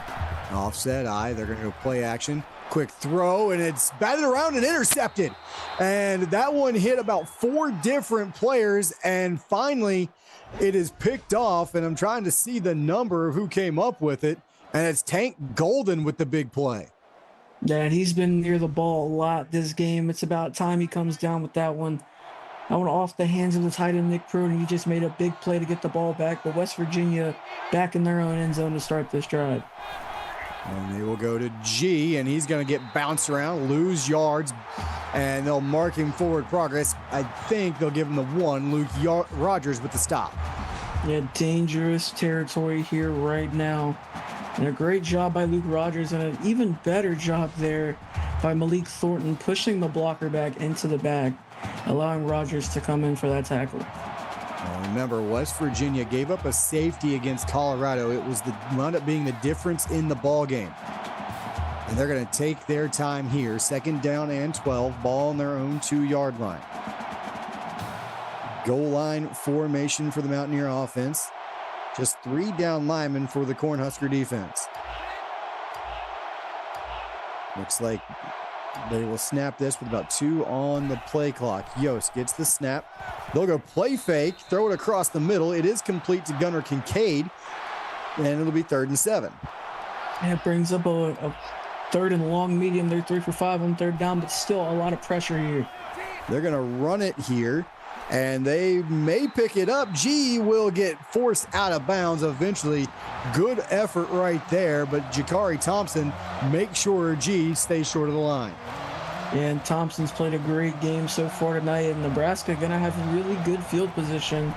Offset eye. They're going to go play action. Quick throw, and it's batted around and intercepted. And that one hit about 4 different players, and finally it is picked off, and I'm trying to see the number of who came up with it, and it's Tank Golden with the big play. Yeah, and he's been near the ball a lot this game. It's about time he comes down with that one. That one off the hands of the tight end, Nick Pruitt, and he just made a big play to get the ball back, but West Virginia back in their own end zone to start this drive. And they will go to G, and he's going to get bounced around, lose yards, and they'll mark him forward progress. I think they'll give him the 1. Luke Rogers with the stop. Yeah, dangerous territory here right now. And a great job by Luke Rogers, and an even better job there by Malik Thornton, pushing the blocker back into the bag, allowing Rogers to come in for that tackle. Well, remember, West Virginia gave up a safety against Colorado. It was wound up being the difference in the ball game. And they're going to take their time here. 2nd down and 12, ball on their own 2-yard line. Goal line formation for the Mountaineer offense. Just 3 down linemen for the Cornhusker defense. Looks like they will snap this with about 2 on the play clock. Yost gets the snap. They'll go play fake, throw it across the middle. It is complete to Gunnar Kincaid, and it'll be 3rd and 7. And it brings up a 3rd and long medium. They're 3 for 5 on 3rd down, but still a lot of pressure here. They're going to run it here, and they may pick it up. G will get forced out of bounds eventually. Good effort right there, but Jakari Thompson makes sure G stays short of the line. And Thompson's played a great game so far tonight, and Nebraska going to have really good field position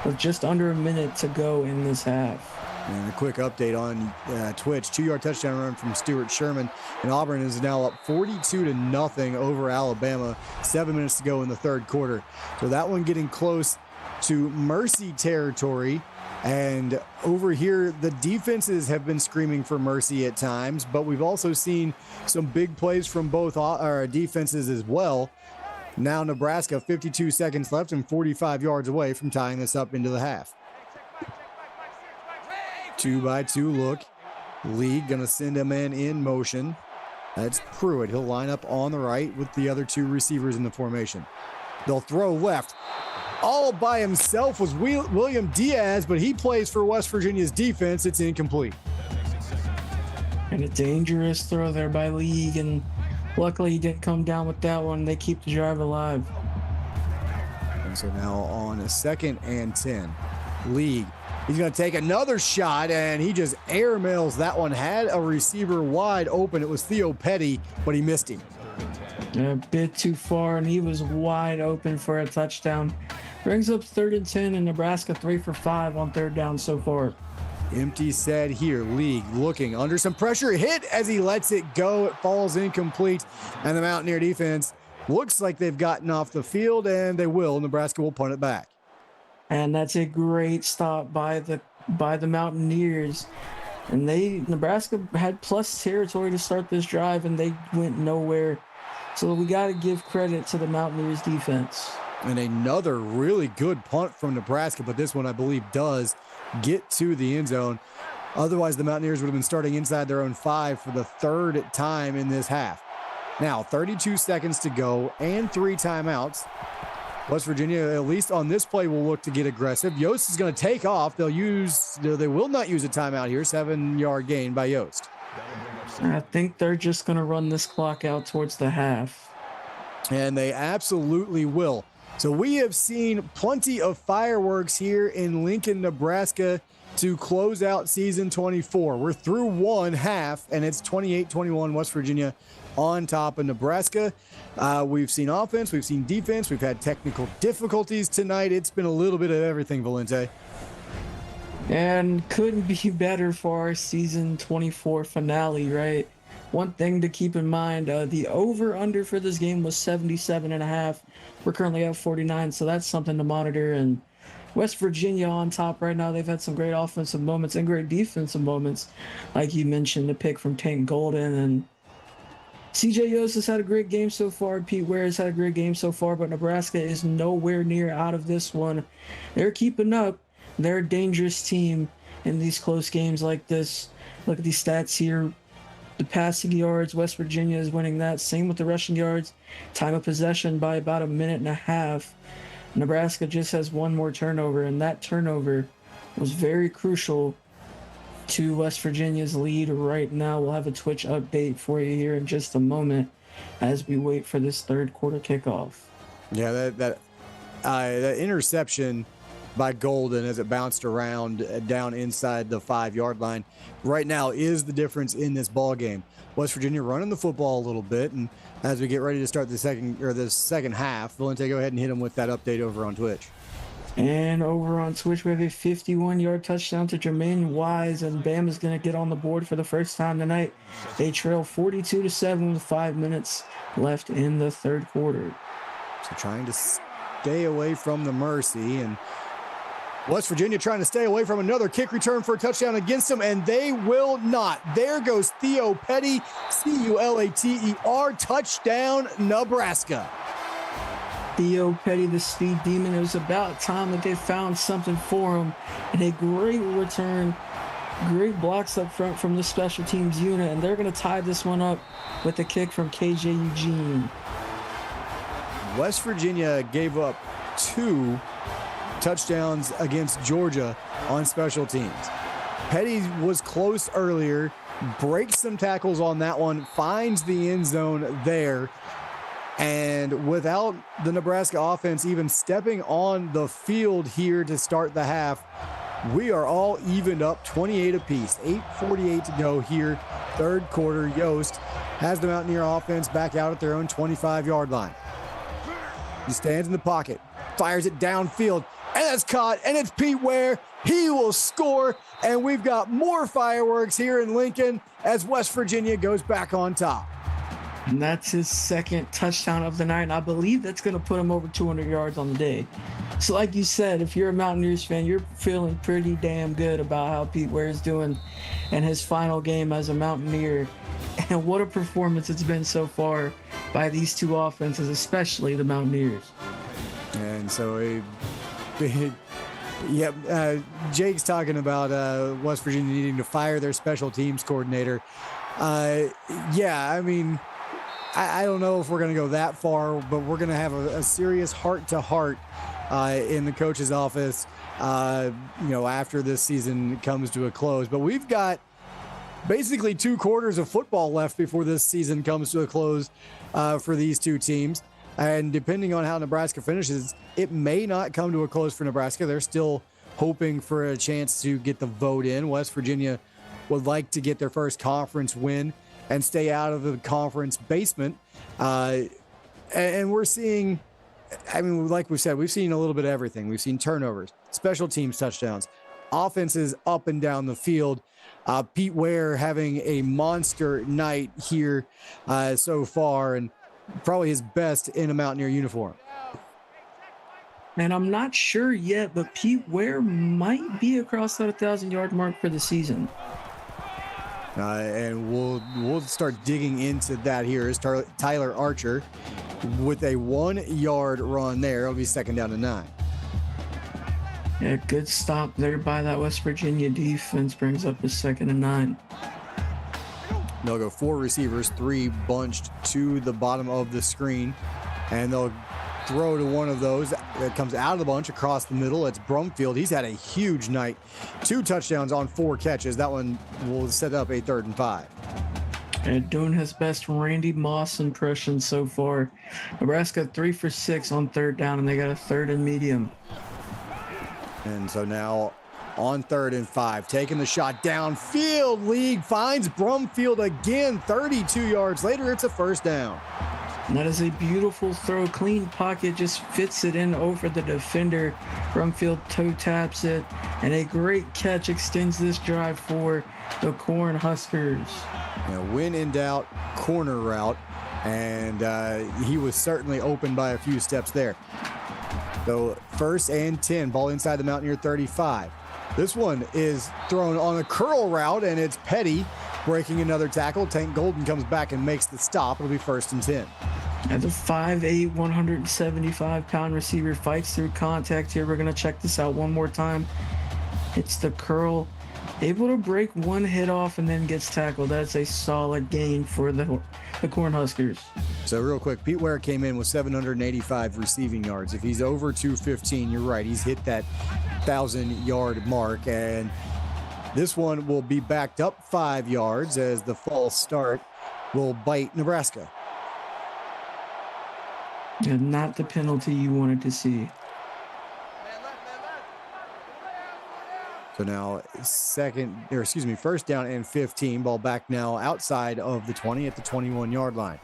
with just under a minute to go in this half. And a quick update on Twitch. 2-yard touchdown run from Stuart Sherman, and Auburn is now up 42-0 over Alabama. 7 minutes to go in the 3rd quarter. So that one getting close to mercy territory. And over here, the defenses have been screaming for mercy at times, but we've also seen some big plays from both our defenses as well. Now Nebraska, 52 seconds left and 45 yards away from tying this up into the half. 2-by-2 look. Lee gonna send a man in motion. That's Pruitt. He'll line up on the right with the other 2 receivers in the formation. They'll throw left. All by himself was William Diaz, but he plays for West Virginia's defense. It's incomplete. And a dangerous throw there by League, and luckily he didn't come down with that one. They keep the drive alive. And so now on a 2nd and 10. League. He's going to take another shot, and he just airmails that one. Had a receiver wide open. It was Theo Petty, but he missed him. A bit too far, and he was wide open for a touchdown. Brings up 3rd and 10, and Nebraska 3 for 5 on 3rd down so far. Empty set here. League looking under some pressure. Hit as he lets it go. It falls incomplete, and the Mountaineer defense looks like they've gotten off the field, and they will. Nebraska will punt it back. And that's a great stop by the Mountaineers. And Nebraska had plus territory to start this drive, and they went nowhere. So we got to give credit to the Mountaineers defense. And another really good punt from Nebraska, but this one I believe does get to the end zone. Otherwise, the Mountaineers would have been starting inside their own 5 for the 3rd time in this half. Now, 32 seconds to go and 3 timeouts. West Virginia, at least on this play, will look to get aggressive. Yost is going to take off. They will not use a timeout here. 7-yard gain by Yost. I think they're just going to run this clock out towards the half. And they absolutely will. So we have seen plenty of fireworks here in Lincoln, Nebraska to close out season 24. We're through 1 half, and it's 28-21 West Virginia on top of Nebraska. We've seen offense, we've seen defense, we've had technical difficulties tonight. It's been a little bit of everything, Valente. And couldn't be better for our season 24 finale, right? One thing to keep in mind, the over-under for this game was 77.5. We're currently at 49, so that's something to monitor. And West Virginia on top right now. They've had some great offensive moments and great defensive moments. Like you mentioned, the pick from Tank Golden, and CJ Yost has had a great game so far. Pete Ware has had a great game so far, but Nebraska is nowhere near out of this one. They're keeping up. They're a dangerous team in these close games like this. Look at these stats here. The passing yards, West Virginia is winning that. Same with the rushing yards. Time of possession by about a minute and a half. Nebraska just has one more turnover, and that turnover was very crucial to West Virginia's lead right now. We'll have a Twitch update for you here in just a moment as we wait for this third quarter kickoff. Yeah, that interception by Golden as it bounced around down inside the 5-yard line right now is the difference in this ball game. West Virginia running the football a little bit, and as we get ready to start the second half, Valente, go ahead and hit them with that update over on Twitch. And over on Twitch, we have a 51-yard touchdown to Jermaine Wise, and Bama's going to get on the board for the first time tonight. They trail 42-7 with 5 minutes left in the third quarter. So trying to stay away from the mercy, and West Virginia trying to stay away from another kick return for a touchdown against them, and they will not. There goes Theo Petty, Culater, touchdown, Nebraska. Theo Petty, the speed demon. It was about time that they found something for him. And a great return, great blocks up front from the special teams unit, and they're going to tie this one up with a kick from KJ Eugene. West Virginia gave up 2 touchdowns against Georgia on special teams. Petty was close earlier, breaks some tackles on that one, finds the end zone there. And without the Nebraska offense even stepping on the field here to start the half, we are all evened up 28 apiece. 8:48 to go here, third quarter. Yost has the Mountaineer offense back out at their own 25-yard line. He stands in the pocket, fires it downfield, and that's caught, and it's Pete Ware. He will score, and we've got more fireworks here in Lincoln as West Virginia goes back on top. And that's his second touchdown of the night, and I believe that's going to put him over 200 yards on the day. So like you said, if you're a Mountaineers fan, you're feeling pretty damn good about how Pete Ware is doing in his final game as a Mountaineer. And what a performance it's been so far by these two offenses, especially the Mountaineers. And so Jake's talking about West Virginia needing to fire their special teams coordinator. I don't know if we're going to go that far, but we're going to have a serious heart-to-heart in the coach's office, after this season comes to a close. But we've got basically 2 quarters of football left before this season comes to a close for these two teams. And depending on how Nebraska finishes, it may not come to a close for Nebraska. They're still hoping for a chance to get the vote in. West Virginia would like to get their first conference win and stay out of the conference basement. And we're seeing, like we said, we've seen a little bit of everything. We've seen turnovers, special teams touchdowns, offenses up and down the field. Pete Ware having a monster night here so far, and probably his best in a Mountaineer uniform. And I'm not sure yet, but Pete Ware might be across that 1,000-yard mark for the season. And we'll start digging into that here as Tyler Archer with a 1-yard run there. It'll be second down to 9. Yeah, good stop there by that West Virginia defense. Brings up a 2nd and 9. They'll go 4 receivers, 3 bunched to the bottom of the screen, and they'll throw to one of those that comes out of the bunch across the middle. It's Brumfield. He's had a huge night. 2 touchdowns on 4 catches. That one will set up a 3rd and 5. And doing his best Randy Moss impression so far. Nebraska 3 for 6 on 3rd down, and they got a 3rd and medium. And so now on 3rd and 5, taking the shot downfield. League finds Brumfield again. 32 yards later, it's a 1st down. And that is a beautiful throw. Clean pocket, just fits it in over the defender. Brumfield toe taps it, and a great catch extends this drive for the Cornhuskers. When in doubt, corner route, and he was certainly open by a few steps there. So 1st and 10, ball inside the Mountaineer 35. This one is thrown on a curl route, and it's Petty breaking another tackle. Tank Golden comes back and makes the stop. It'll be 1st and 10. And the 5'8", 175-pound receiver fights through contact here. We're going to check this out one more time. It's the curl. able to break one hit off and then gets tackled. That's a solid gain for the Cornhuskers. So real quick, Pete Ware came in with 785 receiving yards. If he's over 215, you're right, he's hit that 1,000-yard mark. And this one will be backed up 5 yards as the false start will bite Nebraska. And not the penalty you wanted to see. So now first down and 15. Ball back now outside of the 20 at the 21-yard line.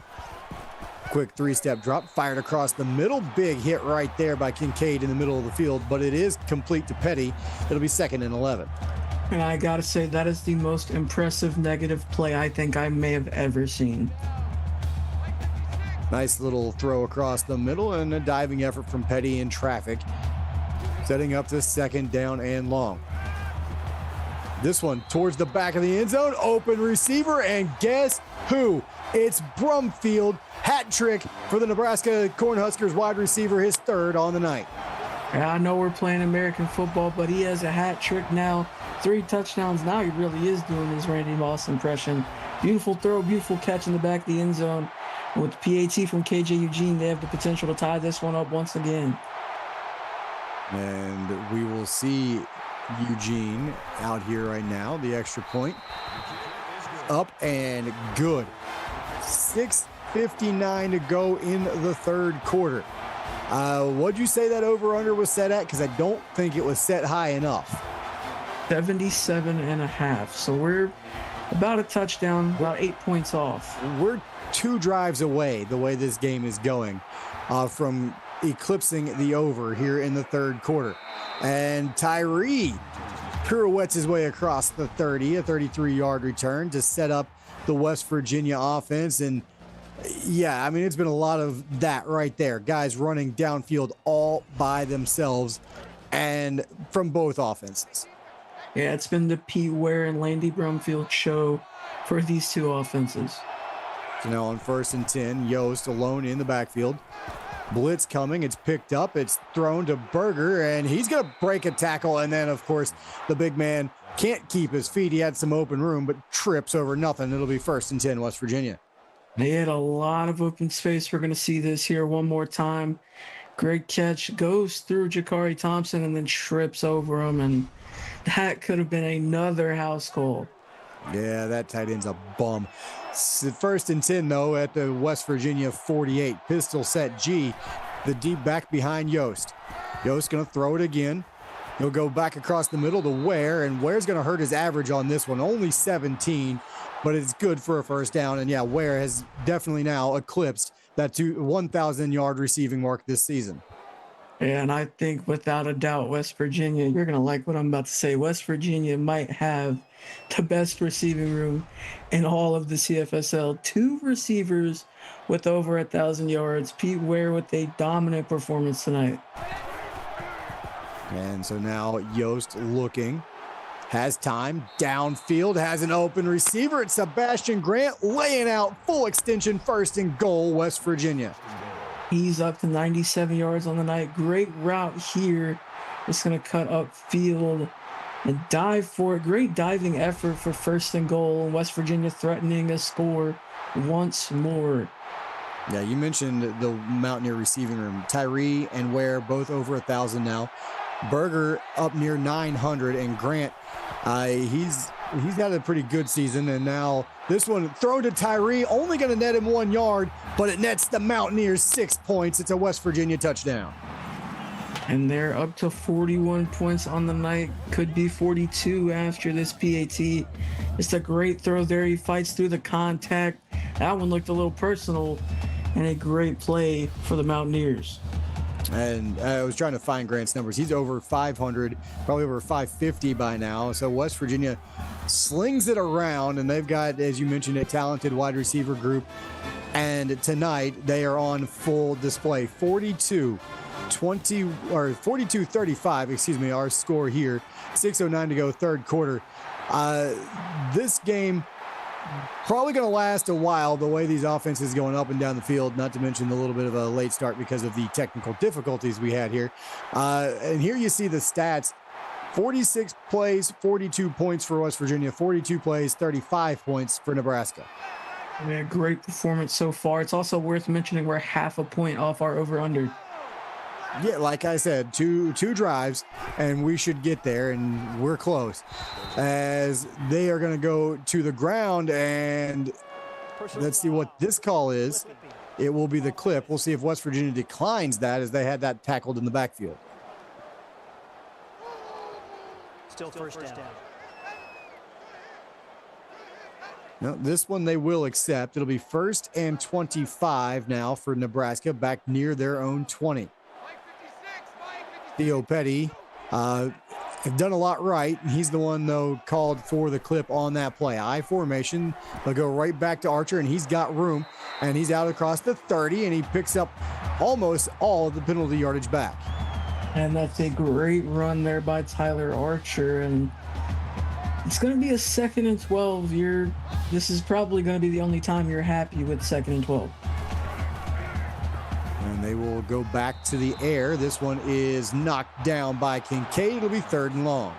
Quick 3-step drop, fired across the middle. Big hit right there by Kincaid in the middle of the field, but it is complete to Petty. It'll be 2nd and 11. And I got to say, that is the most impressive negative play I think I may have ever seen. Nice little throw across the middle and a diving effort from Petty in traffic, setting up this 2nd down and long. This one towards the back of the end zone, open receiver, and guess who? It's Brumfield. Hat trick for the Nebraska Cornhuskers wide receiver, his 3rd on the night. I know we're playing American football, but he has a hat trick now. 3 touchdowns. Now he really is doing his Randy Moss impression. Beautiful throw, beautiful catch in the back of the end zone. With PAT from KJ Eugene, they have the potential to tie this one up once again. And we will see Eugene out here right now. The extra point up and good. 6:59 to go in the 3rd quarter. What'd you say that over-under was set at? Because I don't think it was set high enough. 77.5. So we're about a touchdown, about 8 points off. We're 2 drives away, the way this game is going, from eclipsing the over here in the 3rd quarter. And Tyree pirouettes his way across the 30, a 33-yard return to set up the West Virginia offense. And yeah, I mean, it's been a lot of that right there. Guys running downfield all by themselves and from both offenses. Yeah, it's been the Pete Ware and Landy Brumfield show for these 2 offenses. So now on 1st and 10, Yost alone in the backfield. Blitz coming, it's picked up, it's thrown to Berger, and he's going to break a tackle. And then, of course, the big man can't keep his feet. He had some open room, but trips over nothing. It'll be 1st and 10, West Virginia. They had a lot of open space. We're going to see this here one more time. Great catch, goes through Jakari Thompson and then trips over him, and that could have been another house call. Yeah, that tight end's a bum. 1st and 10, though, at the West Virginia 48. Pistol set G, the deep back behind Yost. Yost going to throw it again. He'll go back across the middle to Ware, and Ware's going to hurt his average on this one. Only 17, but it's good for a 1st down. And yeah, Ware has definitely now eclipsed that 1,000-yard receiving mark this season. And I think without a doubt, West Virginia, you're going to like what I'm about to say. West Virginia might have the best receiving room in all of the CFSL. 2 receivers with over 1,000 yards. Pete Ware with a dominant performance tonight. And so now Yost looking, has time, downfield, has an open receiver. It's Sebastian Grant laying out full extension, 1st and goal, West Virginia. He's up to 97 yards on the night. Great route here. Just going to cut up field and dive for it. Great diving effort for 1st and goal. West Virginia threatening a score once more. Yeah, you mentioned the Mountaineer receiving room. Tyree and Ware both over 1,000 now. Berger up near 900, and Grant, he's had a pretty good season. And now this one thrown to Tyree, only going to net him 1 yard, but it nets the Mountaineers 6 points. It's a West Virginia touchdown. And they're up to 41 points on the night. Could be 42 after this PAT. It's a great throw there. He fights through the contact. That one looked a little personal, and a great play for the Mountaineers. And I was trying to find Grant's numbers. He's over 500, probably over 550 by now. So West Virginia slings it around, and they've got, as you mentioned, a talented wide receiver group. And tonight they are on full display. 42-35, excuse me, our score here. 6:09 to go, 3rd quarter. This game probably going to last a while, the way these offenses going up and down the field, not to mention a little bit of a late start because of the technical difficulties we had here. And here you see the stats. 46 plays, 42 points for West Virginia. 42 plays, 35 points for Nebraska. Yeah, great performance so far. It's also worth mentioning we're half a point off our over-under. Yeah, like I said, two drives, and we should get there, and we're close. As they are going to go to the ground, and let's see what this call is. It will be the clip. We'll see if West Virginia declines that, as they had that tackled in the backfield. Still first down. No, this one they will accept. It'll be 1st and 25 now for Nebraska, back near their own 20. Theo Petty have done a lot right. He's the one, though, called for the clip on that play. I formation. They'll go right back to Archer, and he's got room, and he's out across the 30, and he picks up almost all of the penalty yardage back. And that's a great run there by Tyler Archer, and it's going to be a 2nd and 12. This is probably going to be the only time you're happy with 2nd and 12. And they will go back to the air. This one is knocked down by Kincaid. It'll be 3rd and long.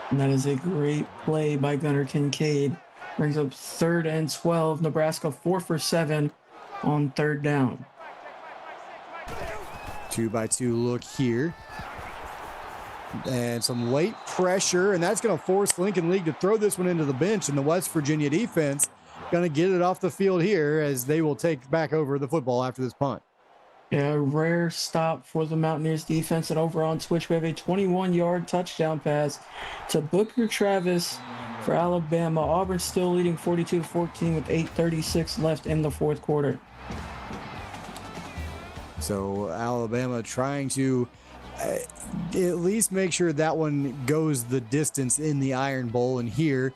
And that is a great play by Gunnar Kincaid. Brings up 3rd and 12. Nebraska 4 for 7 on 3rd down. 2-by-2 look here. And some late pressure, and that's going to force Lincoln League to throw this one into the bench, and the West Virginia defense going to get it off the field here as they will take back over the football after this punt. Yeah, a rare stop for the Mountaineers defense. And over on Twitch, we have a 21-yard touchdown pass to Booker Travis for Alabama. Auburn still leading 42-14 with 8:36 left in the 4th quarter. So Alabama trying to at least make sure that one goes the distance in the Iron Bowl. And here,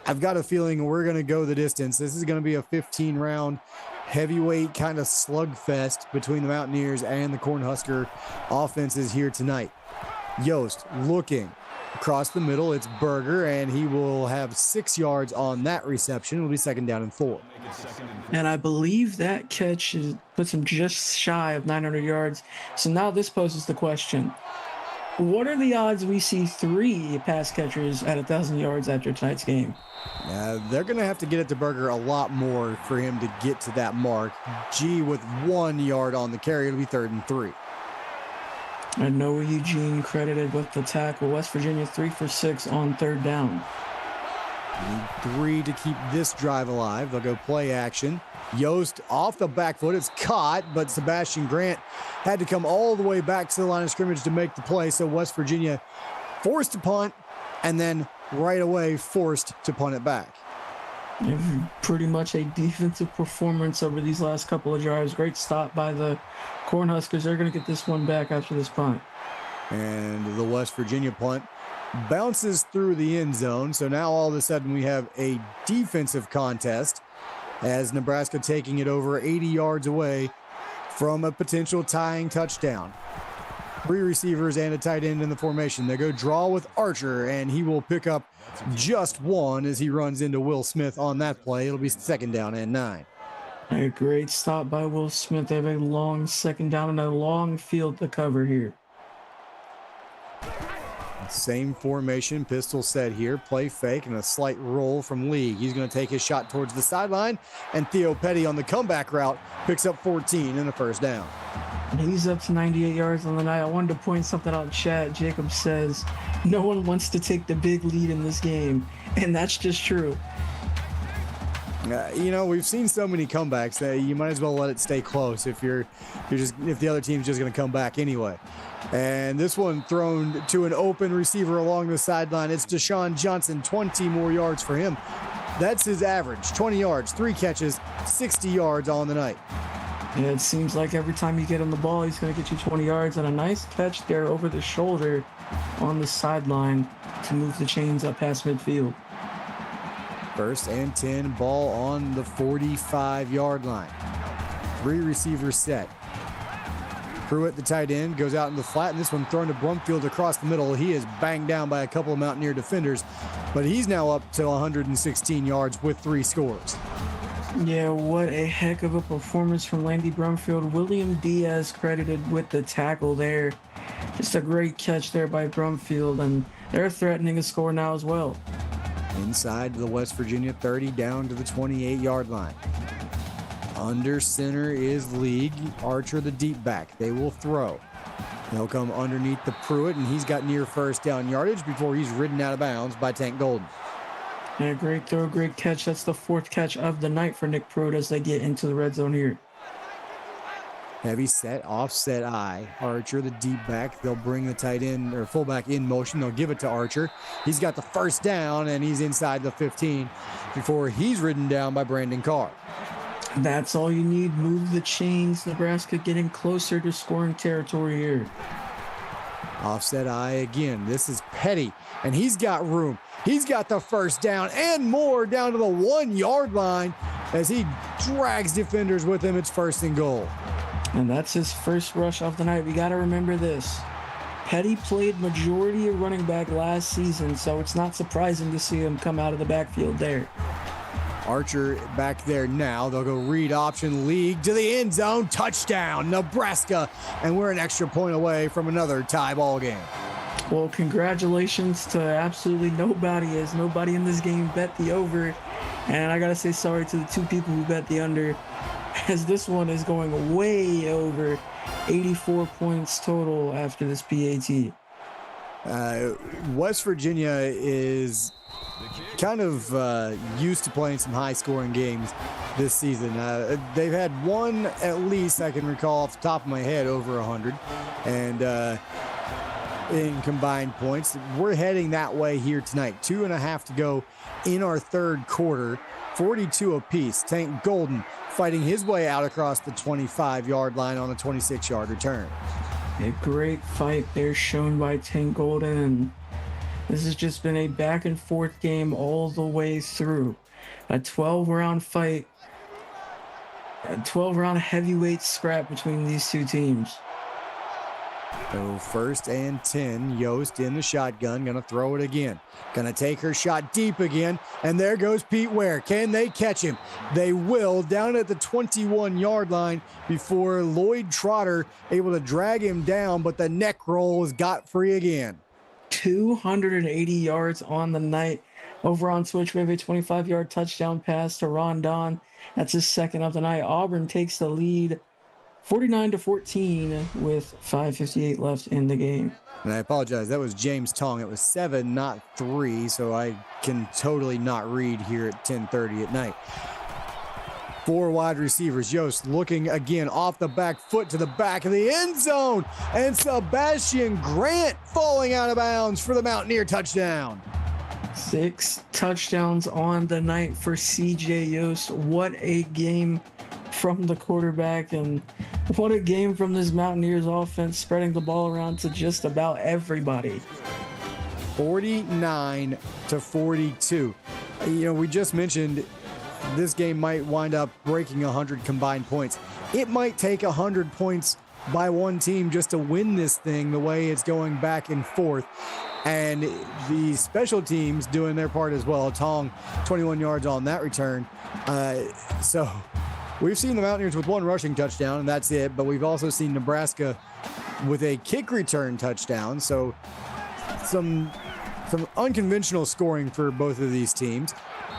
I've got a feeling we're going to go the distance. This is going to be a 15-round heavyweight kind of slugfest between the Mountaineers and the Cornhusker offenses here tonight. Yost looking across the middle. It's Berger, and he will have 6 yards on that reception. It'll be 2nd down and 4. And I believe that catch puts him just shy of 900 yards. So now this poses the question. What are the odds we see 3 pass catchers at 1,000 yards after tonight's game? They're going to have to get it to Berger a lot more for him to get to that mark. G with 1 yard on the carry. It'll be 3rd and 3. And Noah Eugene credited with the tackle. West Virginia 3 for 6 on 3rd down. Need 3 to keep this drive alive. They'll go play action. Yost off the back foot. It's caught, but Sebastian Grant had to come all the way back to the line of scrimmage to make the play. So West Virginia forced to punt, and then right away forced to punt it back. Pretty much a defensive performance over these last couple of drives. Great stop by the Cornhuskers. They're going to get this one back after this punt. And the West Virginia punt bounces through the end zone. So now all of a sudden we have a defensive contest as Nebraska taking it over 80 yards away from a potential tying touchdown. 3 receivers and a tight end in the formation. They go draw with Archer, and he will pick up just 1 as he runs into Will Smith on that play. It'll be 2nd down and 9. A great stop by Will Smith. They have a long 2nd down and a long field to cover here. Same formation, pistol set here, play fake, and a slight roll from League. He's going to take his shot towards the sideline, and Theo Petty on the comeback route picks up 14 in the 1st down. He's up to 98 yards on the night. I wanted to point something out in chat. Jacob says, no one wants to take the big lead in this game, and that's just true. We've seen so many comebacks that you might as well let it stay close if the other team's just going to come back anyway. And this one thrown to an open receiver along the sideline. It's Deshaun Johnson, 20 more yards for him. That's his average, 20 yards, 3 catches, 60 yards on the night. Yeah, it seems like every time you get him the ball, he's going to get you 20 yards, and a nice catch there over the shoulder on the sideline to move the chains up past midfield. 1st and 10, ball on the 45-yard line. 3 receivers set. Pruitt, the tight end, goes out in the flat, and this one thrown to Brumfield across the middle. He is banged down by a couple of Mountaineer defenders, but he's now up to 116 yards with 3 scores. Yeah, what a heck of a performance from Landy Brumfield. William Diaz credited with the tackle there. Just a great catch there by Brumfield, and they're threatening a score now as well. Inside the West Virginia 30 down to the 28-yard line. Under center is League. Archer, the deep back. They will throw. They'll come underneath the Pruitt, and he's got near first down yardage before he's ridden out of bounds by Tank Golden. And a great throw, great catch. That's the 4th catch of the night for Nick Pruitt as they get into the red zone here. Heavy set, offset eye. Archer, the deep back. They'll bring the tight end or fullback in motion. They'll give it to Archer. He's got the first down, and he's inside the 15 before he's ridden down by Brandon Carr. That's all you need. Move the chains. Nebraska getting closer to scoring territory here. Offset eye again. This is Petty, and he's got room. He's got the first down and more down to the 1-yard line as he drags defenders with him. It's 1st and goal. And that's his first rush of the night. We got to remember this. Petty played majority of running back last season, so it's not surprising to see him come out of the backfield there. Archer back there now. They'll go read option, League to the end zone. Touchdown, Nebraska. And we're an extra point away from another tie ball game. Well, congratulations to absolutely nobody, as nobody in this game bet the over. And I got to say sorry to the 2 people who bet the under, as this one is going way over 84 points total after this PAT. West Virginia is kind of used to playing some high-scoring games this season. They've had one, at least I can recall off the top of my head, over 100, and in combined points. We're heading that way here tonight. 2.5 to go in our 3rd quarter. 42 apiece. Tank Golden fighting his way out across the 25-yard line on a 26-yard return. A great fight there shown by Tank Golden, and this has just been a back and forth game all the way through. A 12-round fight, a 12-round heavyweight scrap between these 2 teams. So 1st and 10, Yost in the shotgun, gonna throw it again. Gonna take her shot deep again, and there goes Pete Ware. Can they catch him? They will, down at the 21-yard line before Lloyd Trotter able to drag him down, but the neck roll is got free again. 280 yards on the night. Over on Twitch, we have a 25-yard touchdown pass to Rondon. That's his 2nd of the night. Auburn takes the lead 49-14 with 5:58 left in the game. And I apologize, that was James Tong. It was 7, not 3, so I can totally not read here at 10:30 at night. 4 wide receivers. Yost looking again off the back foot to the back of the end zone. And Sebastian Grant falling out of bounds for the Mountaineer touchdown. 6 touchdowns on the night for CJ Yost. What a game from the quarterback, and what a game from this Mountaineers offense, spreading the ball around to just about everybody. 49-42. We just mentioned this game might wind up breaking 100 combined points. It might take 100 points by one team just to win this thing the way it's going back and forth. And the special teams doing their part as well. Tong, 21 yards on that return. So we've seen the Mountaineers with 1 rushing touchdown, and that's it. But we've also seen Nebraska with a kick return touchdown. So some unconventional scoring for both of these teams.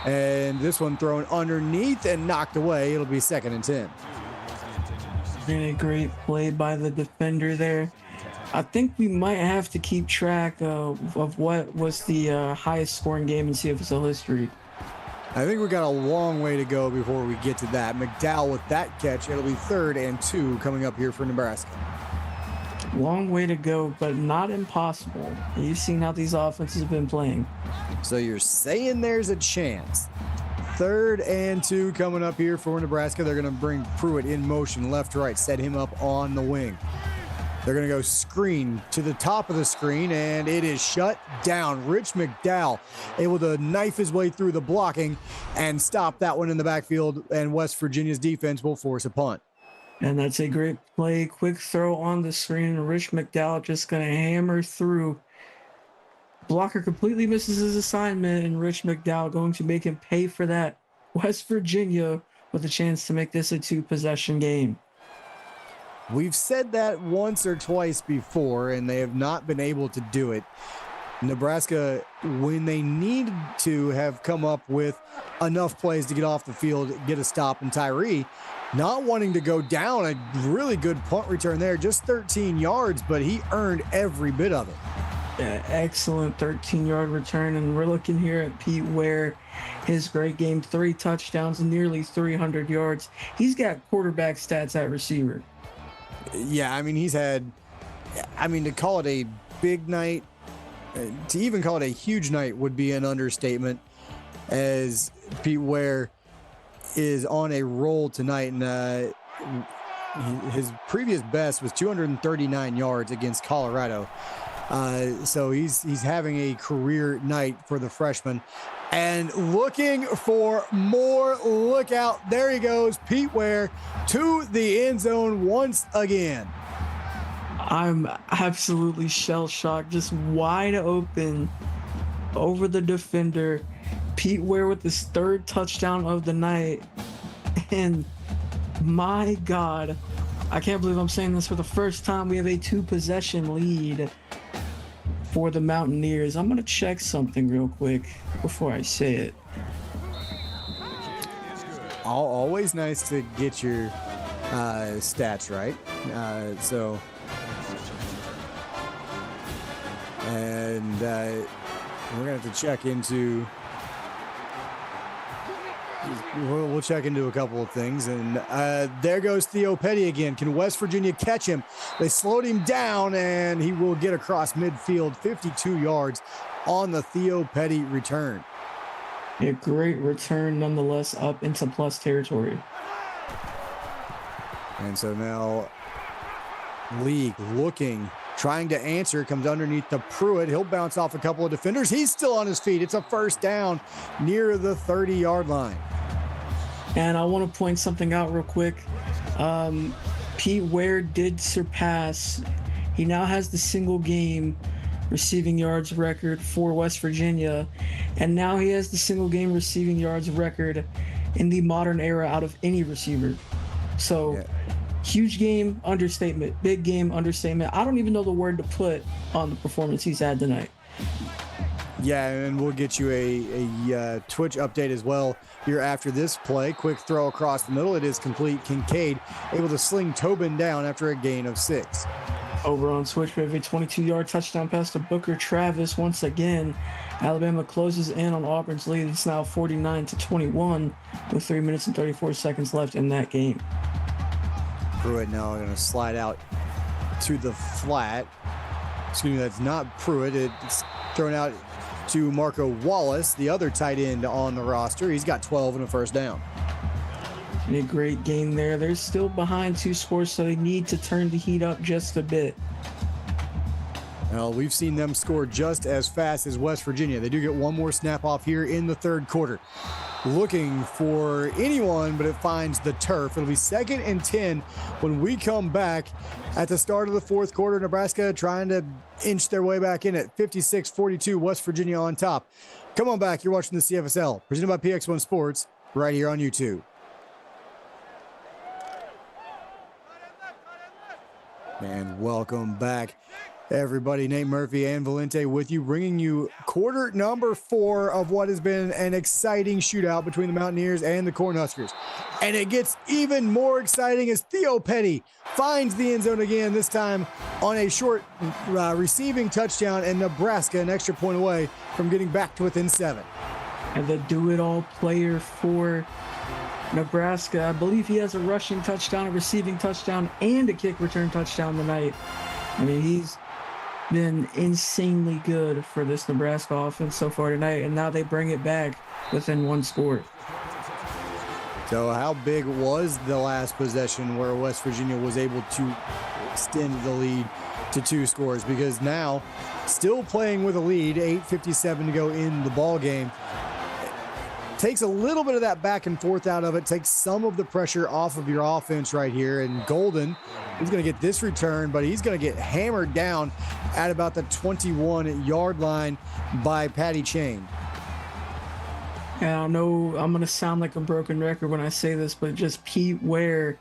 And this one thrown underneath and knocked away. It'll be 2nd and 10. Really great play by the defender there. I think we might have to keep track of what was the highest scoring game in CFSL history. I think we got a long way to go before we get to that. McDowell with that catch. It'll be 3rd and 2 coming up here for Nebraska. Long way to go, but not impossible. You've seen how these offenses have been playing. So you're saying there's a chance. 3rd and 2 coming up here for Nebraska. They're going to bring Pruitt in motion left to right, set him up on the wing. They're going to go screen to the top of the screen, and it is shut down. Rich McDowell able to knife his way through the blocking and stop that one in the backfield, and West Virginia's defense will force a punt. And that's a great play. Quick throw on the screen. Rich McDowell just going to hammer through. Blocker completely misses his assignment, and Rich McDowell going to make him pay for that. West Virginia with a chance to make this a 2-possession game. We've said that once or twice before, and they have not been able to do it. Nebraska, when they needed to, have come up with enough plays to get off the field, get a stop, and Tyree not wanting to go down. A really good punt return there, just 13 yards, but he earned every bit of it. Yeah, excellent 13-yard return, and we're looking here at Pete Ware, his great game, 3 touchdowns, nearly 300 yards. He's got quarterback stats at receiver. Yeah, I mean, he's had, to call it a big night, to even call it a huge night would be an understatement, as Pete Ware is on a roll tonight. And his previous best was 239 yards against Colorado. So he's having a career night for the freshman. And looking for more, look out. There he goes, Pete Ware to the end zone once again. I'm absolutely shell-shocked, just wide open over the defender. Pete Ware with his 3rd touchdown of the night. And my God, I can't believe I'm saying this for the first time. We have a 2-possession lead for the Mountaineers. I'm going to check something real quick before I say it. Always nice to get your stats right. And we're going to have to check into... We'll check into a couple of things. And there goes Theo Petty again. Can West Virginia catch him? They slowed him down, and he will get across midfield, 52 yards on the Theo Petty return. A great return, nonetheless, up into plus territory. And so now League looking, trying to answer, comes underneath the Pruitt. He'll bounce off a couple of defenders. He's still on his feet. It's a first down near the 30-yard line. And I want to point something out real quick. Pete Ware did surpass. He now has the single game receiving yards record for West Virginia. And now he has the single game receiving yards record in the modern era out of any receiver. So huge game, understatement. Big game, understatement. I don't even know the word to put on the performance he's had tonight. Yeah, and we'll get you a Twitch update as well here after this play. Quick throw across the middle. It is complete. Kincaid able to sling Tobin down after a gain of 6. Over on Twitch, we have a 22-yard touchdown pass to Booker Travis once again. Alabama closes in on Auburn's lead. It's now 49-21 with 3 minutes and 34 seconds left in that game. Pruitt now going to slide out to the flat. Excuse me, that's not Pruitt. It's thrown out to Marco Wallace, the other tight end on the roster. He's got 12 and a first down. And a great game there. They're still behind 2 scores, so they need to turn the heat up just a bit. Well, we've seen them score just as fast as West Virginia. They do get one more snap off here in the 3rd quarter. Looking for anyone, but it finds the turf. It'll be 2nd and 10 when we come back at the start of the 4th quarter. Nebraska trying to inch their way back in at 56-42, West Virginia on top. Come on back. You're watching the CFSL, presented by PX1 Sports, right here on YouTube. And welcome back, everybody. Nate Murphy and Valente with you, bringing you quarter number 4 of what has been an exciting shootout between the Mountaineers and the Cornhuskers. And it gets even more exciting as Theo Petty finds the end zone again, this time on a short receiving touchdown, and Nebraska an extra point away from getting back to within 7. And the do-it-all player for Nebraska. I believe he has a rushing touchdown, a receiving touchdown, and a kick return touchdown tonight. I mean, he's been insanely good for this Nebraska offense so far tonight, and now they bring it back within 1 score. So how big was the last possession where West Virginia was able to extend the lead to 2 scores? Because now, still playing with a lead, 8:57 to go in the ball game. Takes a little bit of that back and forth out of it, takes some of the pressure off of your offense right here. And Golden is going to get this return, but he's going to get hammered down at about the 21-yard line by Patty Chain. And I know I'm going to sound like a broken record when I say this, but just Pete Ware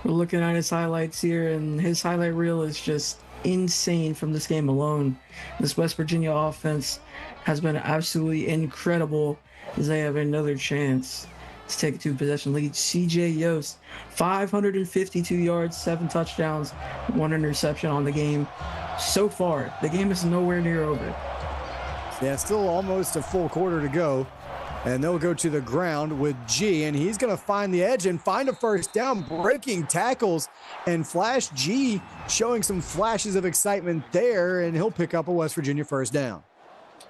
We're looking at his highlights here, and his highlight reel is just insane from this game alone. This West Virginia offense has been absolutely incredible as they have another chance to take a 2-possession lead. CJ Yost, 552 yards, 7 touchdowns, 1 interception on the game. So far, the game is nowhere near over. Yeah, still almost a full quarter to go. And they'll go to the ground with G, and he's going to find the edge and find a first down, breaking tackles, and Flash G showing some flashes of excitement there, and he'll pick up a West Virginia first down.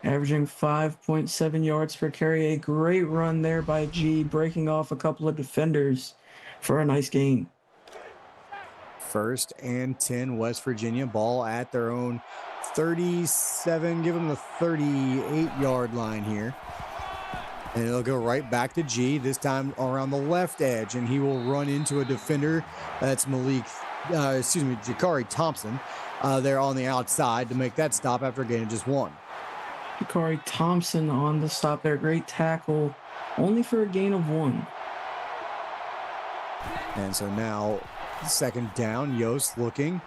Averaging 5.7 yards per carry. A great run there by G, breaking off a couple of defenders for a nice gain. 1st and 10, West Virginia, ball at their own 37, give them the 38-yard line here. And it'll go right back to G, this time around the left edge, and he will run into a defender. That's Jakari Thompson there on the outside to make that stop after a gain of just 1. Jakari Thompson on the stop there. Great tackle, only for a gain of 1. And so now, 2nd down, Yost looking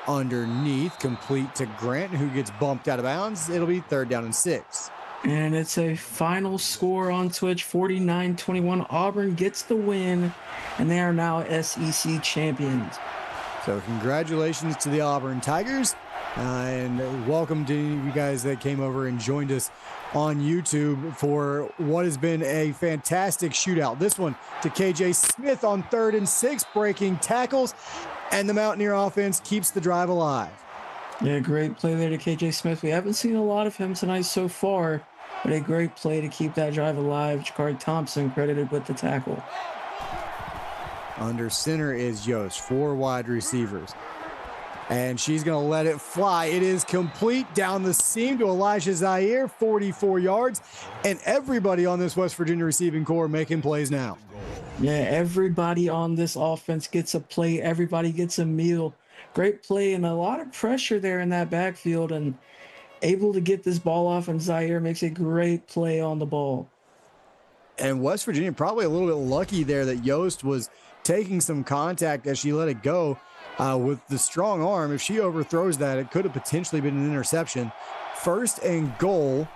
underneath, complete to Grant, who gets bumped out of bounds. It'll be 3rd down and 6. And it's a final score on Twitch, 49-21. Auburn gets the win, and they are now SEC champions. So congratulations to the Auburn Tigers, and welcome to you guys that came over and joined us on YouTube for what has been a fantastic shootout. This one to KJ Smith on 3rd and 6, breaking tackles, and the Mountaineer offense keeps the drive alive. Yeah, great play there to KJ Smith. We haven't seen a lot of him tonight so far, but a great play to keep that drive alive. Jakari Thompson credited with the tackle. Under center is Yost, 4 wide receivers. And she's going to let it fly. It is complete down the seam to Elijah Zaire, 44 yards. And everybody on this West Virginia receiving corps making plays now. Yeah, everybody on this offense gets a play. Everybody gets a meal. Great play and a lot of pressure there in that backfield, and able to get this ball off, and Zaire makes a great play on the ball. And West Virginia probably a little bit lucky there that Yost was taking some contact as she let it go with the strong arm. If she overthrows that, it could have potentially been an interception. 1st and goal.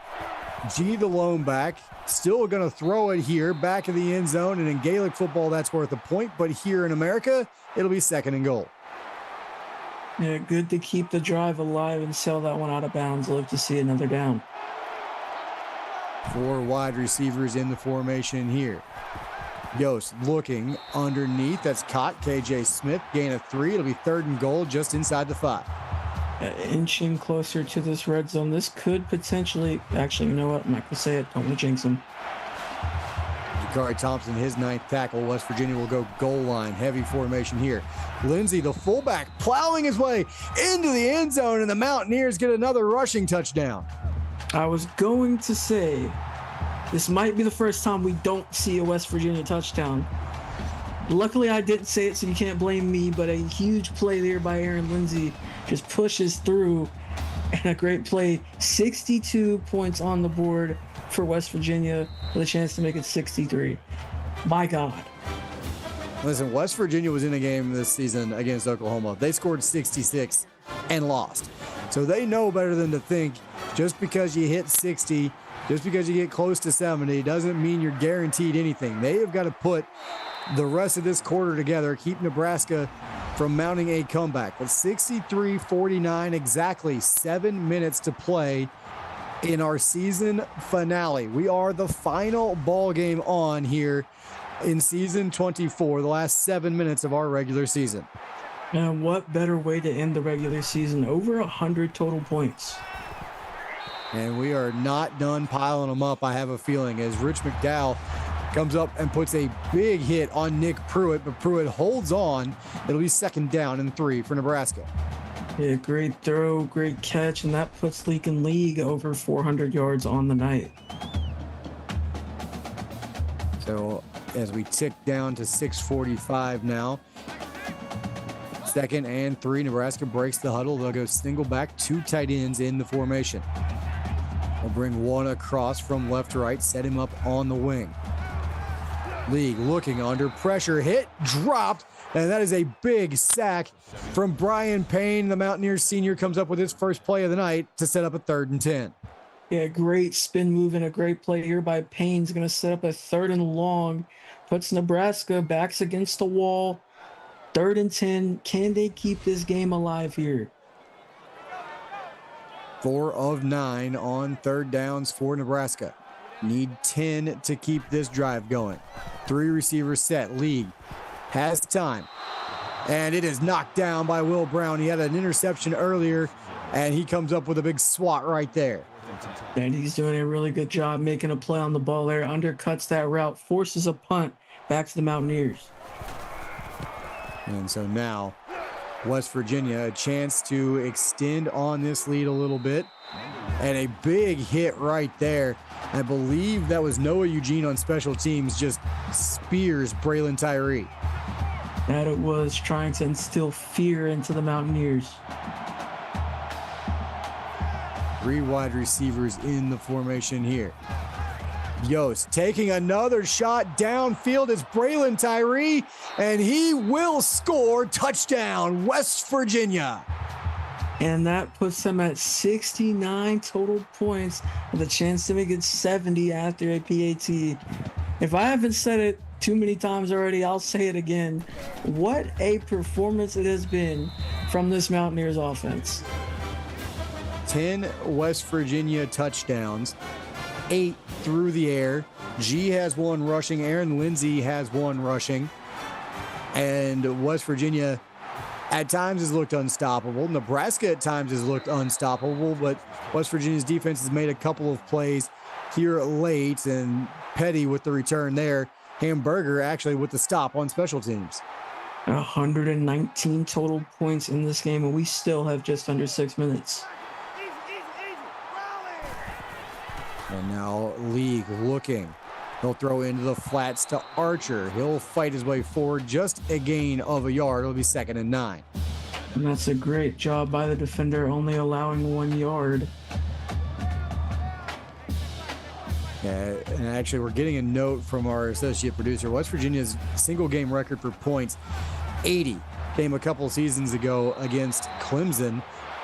G, the lone back, still going to throw it here back of the end zone, and in Gaelic football that's worth a point, but here in America it'll be 2nd and goal. Yeah, good to keep the drive alive and sell that one out of bounds. Love to see another down. 4 wide receivers in the formation here. Yost looking underneath. That's caught. KJ Smith, gain of 3. It'll be 3rd and goal just inside the 5. Inching closer to this red zone. This could potentially, actually, you know what? I'm not going to say it. Don't want to jinx him. Jakari Thompson, his 9th tackle. West Virginia will go goal line. Heavy formation here. Lindsey, the fullback, plowing his way into the end zone, and the Mountaineers get another rushing touchdown. I was going to say, this might be the first time we don't see a West Virginia touchdown. Luckily, I didn't say it, so you can't blame me, but a huge play there by Aaron Lindsey just pushes through, and a great play. 62 points on the board for West Virginia with a chance to make it 63. My God. Listen, West Virginia was in a game this season against Oklahoma. They scored 66 and lost. So they know better than to think just because you hit 60, just because you get close to 70, doesn't mean you're guaranteed anything. They have got to put the rest of this quarter together, keep Nebraska from mounting a comeback. But 63-49, exactly 7 minutes to play in our season finale. We are the final ball game on here in season 24, the last 7 minutes of our regular season. And what better way to end the regular season? Over 100 total points. And we are not done piling them up, I have a feeling, as Rich McDowell comes up and puts a big hit on Nick Pruitt, but Pruitt holds on. It'll be 2nd down and 3 for Nebraska. Yeah, great throw, great catch, and that puts Lincoln League over 400 yards on the night. So as we tick down to 6:45 now, 2nd and 3, Nebraska breaks the huddle. They'll go single back, 2 tight ends in the formation. They'll bring one across from left to right, set him up on the wing. League looking under pressure, hit, dropped, and that is a big sack from Brian Payne. The Mountaineers senior comes up with his first play of the night to set up a 3rd and 10. Yeah, great spin move and a great play here by Payne's going to set up a 3rd and long. Puts Nebraska backs against the wall. 3rd and 10. Can they keep this game alive here? 4 of 9 on 3rd downs for Nebraska. Need 10 to keep this drive going. 3 receivers set. League has time. And it is knocked down by Will Brown. He had an interception earlier, and he comes up with a big swat right there. And he's doing a really good job making a play on the ball there. Undercuts that route, forces a punt back to the Mountaineers. And so now West Virginia a chance to extend on this lead a little bit. And a big hit right there. I believe that was Noah Eugene on special teams, just spears Braylon Tyree. That it was, trying to instill fear into the Mountaineers. 3 wide receivers in the formation here. Yost taking another shot downfield. It's Braylon Tyree, and he will score. Touchdown, West Virginia. And that puts them at 69 total points with a chance to make it 70 after a PAT. If I haven't said it too many times already, I'll say it again. What a performance it has been from this Mountaineers offense. 10 West Virginia touchdowns, 8 through the air. G has 1 rushing. Aaron Lindsey has 1 rushing. And West Virginia at times has looked unstoppable. Nebraska at times has looked unstoppable, but West Virginia's defense has made a couple of plays here late, and Petty with the return there. Hamburger actually with the stop on special teams. 119 total points in this game, and we still have just under 6 minutes. And now League looking. He'll throw into the flats to Archer. He'll fight his way forward, just a gain of a yard. It'll be 2nd and 9. And that's a great job by the defender, only allowing 1 yard. Yeah, and actually we're getting a note from our associate producer. West Virginia's single game record for points, 80, came a couple seasons ago against Clemson.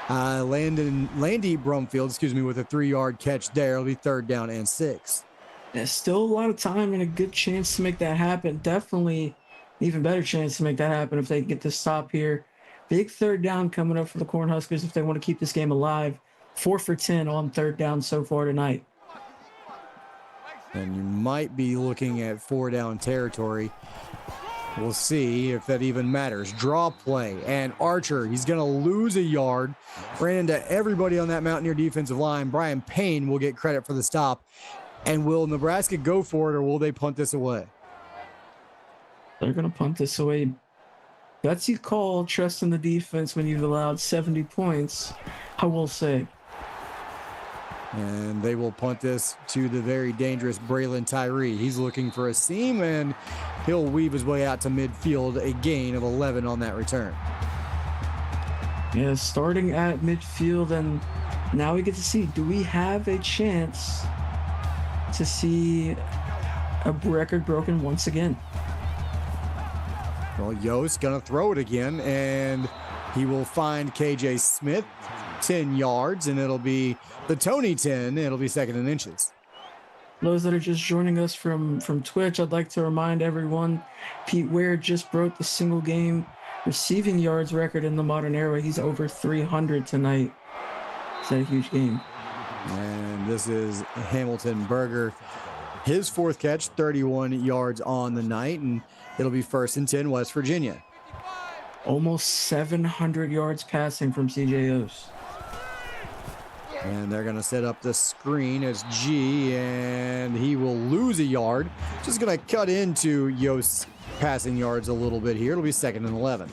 Landy Brumfield, with a 3-yard catch there. It'll be 3rd down and 6. There's still a lot of time and a good chance to make that happen. Definitely even better chance to make that happen if they get this stop here. Big 3rd down coming up for the Cornhuskers if they want to keep this game alive. 4 for 10 on 3rd down so far tonight. And you might be looking at 4-down territory. We'll see if that even matters. Draw play, and Archer, he's going to lose a yard. Ran into everybody on that Mountaineer defensive line. Brian Payne will get credit for the stop. And will Nebraska go for it, or will they punt this away? They're going to punt this away. That's you call trusting the defense when you've allowed 70 points, I will say. And they will punt this to the very dangerous Braylon Tyree. He's looking for a seam, and he'll weave his way out to midfield, a gain of 11 on that return. Yeah, starting at midfield, and now we get to see, do we have a chance to see a record broken once again? Well, Yost gonna throw it again, and he will find KJ Smith 10 yards, and it'll be the Tony 10. It'll be 2nd and inches. Those that are just joining us from Twitch, I'd like to remind everyone, Pete Ware just broke the single game receiving yards record in the modern era. He's over 300 tonight. It's a huge game. And this is Hamilton Berger. His 4th catch, 31 yards on the night, and it'll be 1st and 10 West Virginia. Almost 700 yards passing from CJ Yost. And they're going to set up the screen as G, and he will lose a yard. Just going to cut into Yost's passing yards a little bit here. It'll be 2nd and 11.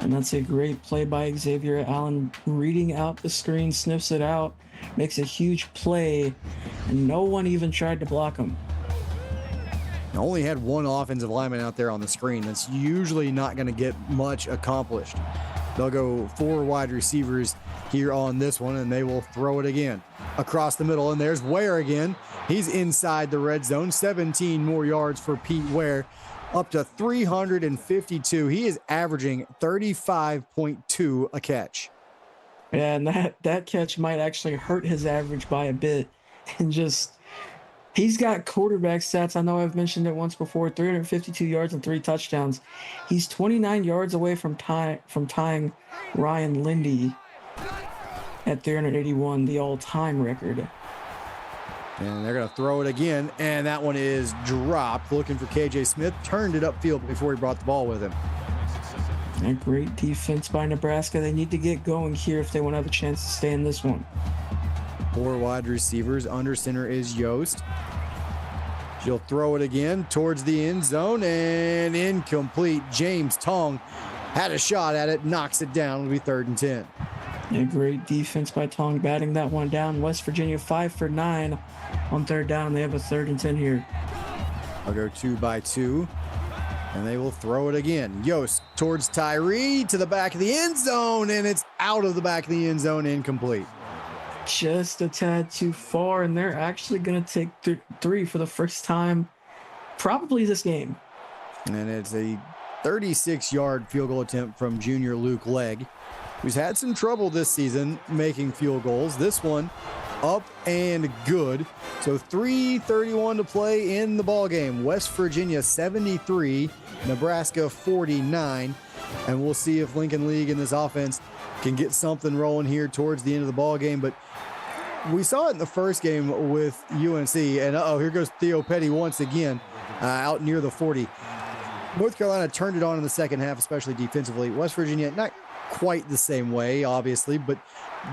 And that's a great play by Xavier Allen, reading out the screen, sniffs it out, makes a huge play, and no one even tried to block him. Only had 1 offensive lineman out there on the screen. That's usually not going to get much accomplished. They'll go 4 wide receivers here on this one, and they will throw it again across the middle. And there's Ware again. He's inside the red zone. 17 more yards for Pete Ware, up to 352. He is averaging 35.2 a catch. Yeah, and that catch might actually hurt his average by a bit. And just, he's got quarterback stats. I know I've mentioned it once before, 352 yards and 3 touchdowns. He's 29 yards away from tying Ryan Lindy at 381, the all-time record. And they're going to throw it again, and that one is dropped. Looking for KJ Smith, turned it upfield before he brought the ball with him. A great defense by Nebraska. They need to get going here if they want to have a chance to stay in this one. 4 wide receivers. Under center is Yost. She'll throw it again towards the end zone, and incomplete. James Tong had a shot at it, knocks it down. It'll be 3rd and 10. A great defense by Tong, batting that one down. West Virginia 5 for 9 on 3rd down. They have a 3rd and 10 here. I'll go 2 by 2, and they will throw it again. Yost towards Tyree to the back of the end zone, and it's out of the back of the end zone, incomplete. Just a tad too far, and they're actually going to take 3 for the first time probably this game. And it's a 36-yard field goal attempt from junior Luke Legg, who's had some trouble this season making field goals. This one up and good. So 3:31 to play in the ball game. West Virginia 73, Nebraska 49. And we'll see if Lincoln League and this offense can get something rolling here towards the end of the ball game. But we saw it in the first game with UNC. And here goes Theo Petty once again out near the 40. North Carolina turned it on in the second half, especially defensively. West Virginia, not quite the same way, obviously, but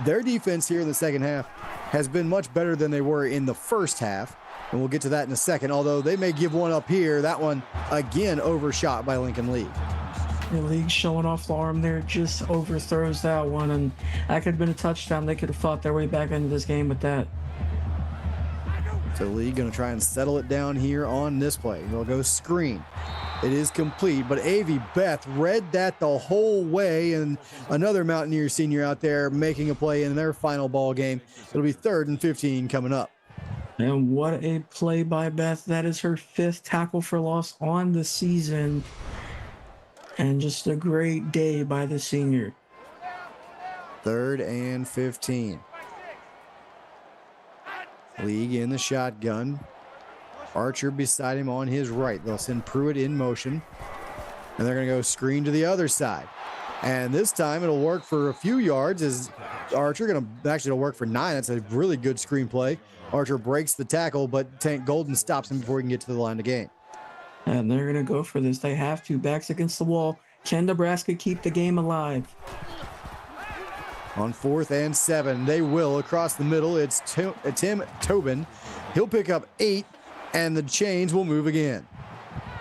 their defense here in the second half has been much better than they were in the first half. And we'll get to that in a second, although they may give one up here. That one, again, overshot by Lincoln League. The league showing off the arm there, just overthrows that one, and that could have been a touchdown. They could have fought their way back into this game with that. So League going to try and settle it down here on this play. They'll go screen. It is complete, but Avi Beth read that the whole way, and another Mountaineer senior out there making a play in their final ball game. It'll be 3rd and 15 coming up. And what a play by Beth. That is her 5th tackle for loss on the season. And just a great day by the senior. 3rd and 15. League in the shotgun. Archer beside him on his right. They'll send Pruitt in motion. And they're going to go screen to the other side. And this time it'll work for a few yards as Archer it'll work for 9. That's a really good screen play. Archer breaks the tackle, but Tank Golden stops him before he can get to the line of game. And they're going to go for this. They have to. Backs against the wall. Can Nebraska keep the game alive? On 4th and 7, they will. Across the middle, it's Tim Tobin. He'll pick up 8, and the chains will move again.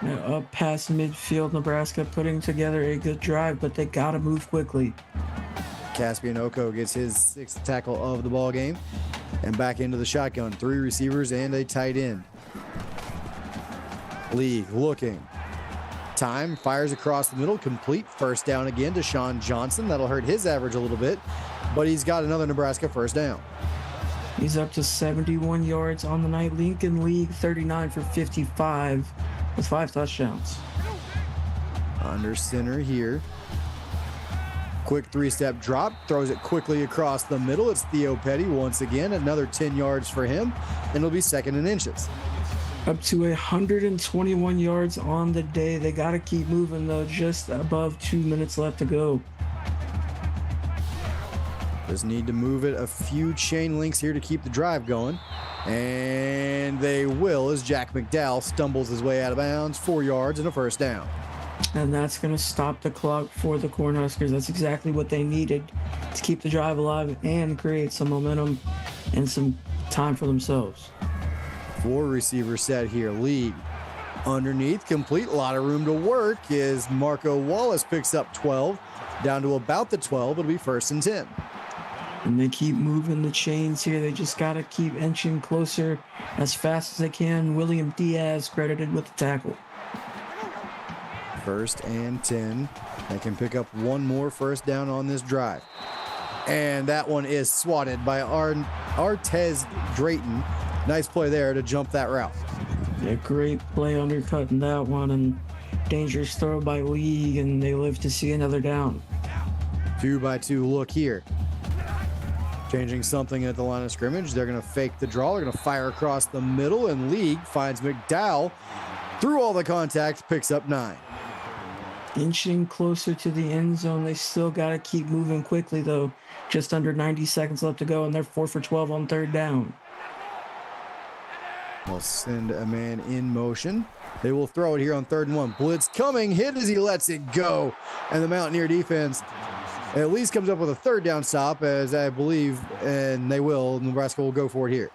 Now up past midfield, Nebraska putting together a good drive, but they got to move quickly. Caspian Oko gets his 6th tackle of the ball game. And back into the shotgun. 3 receivers and a tight end. League looking. Time fires across the middle. Complete. 1st down again to Sean Johnson. That'll hurt his average a little bit, but he's got another Nebraska 1st down. He's up to 71 yards on the night. Lincoln League 39 for 55 with 5 touchdowns. Under center here. Quick 3-step drop. Throws it quickly across the middle. It's Theo Petty once again. Another 10 yards for him, and it'll be 2nd and inches. Up to 121 yards on the day. They got to keep moving, though. Just above 2 minutes left to go. Just need to move it a few chain links here to keep the drive going. And they will as Jack McDowell stumbles his way out of bounds. 4 yards and a 1st down. And that's going to stop the clock for the Cornhuskers. That's exactly what they needed to keep the drive alive and create some momentum and some time for themselves. 4 receiver set here. League underneath, complete. A lot of room to work as Marco Wallace picks up 12. Down to about the 12. It'll be 1st and 10. And they keep moving the chains here. They just got to keep inching closer as fast as they can. William Diaz credited with the tackle. First and 10. They can pick up one more first down on this drive. And that one is swatted by Artez Drayton. Nice play there to jump that route. Yeah, great play undercutting that one, and dangerous throw by League, and they live to see another down. 2-by-2 look here. Changing something at the line of scrimmage. They're going to fake the draw. They're going to fire across the middle, and League finds McDowell through all the contact, picks up 9. Inching closer to the end zone. They still got to keep moving quickly, though. Just under 90 seconds left to go, and they're 4 for 12 on third down. They'll send a man in motion. They will throw it here on 3rd and 1. Blitz coming, hit as he lets it go. And the Mountaineer defense at least comes up with a 3rd down stop, as I believe, and they will. Nebraska will go for it here.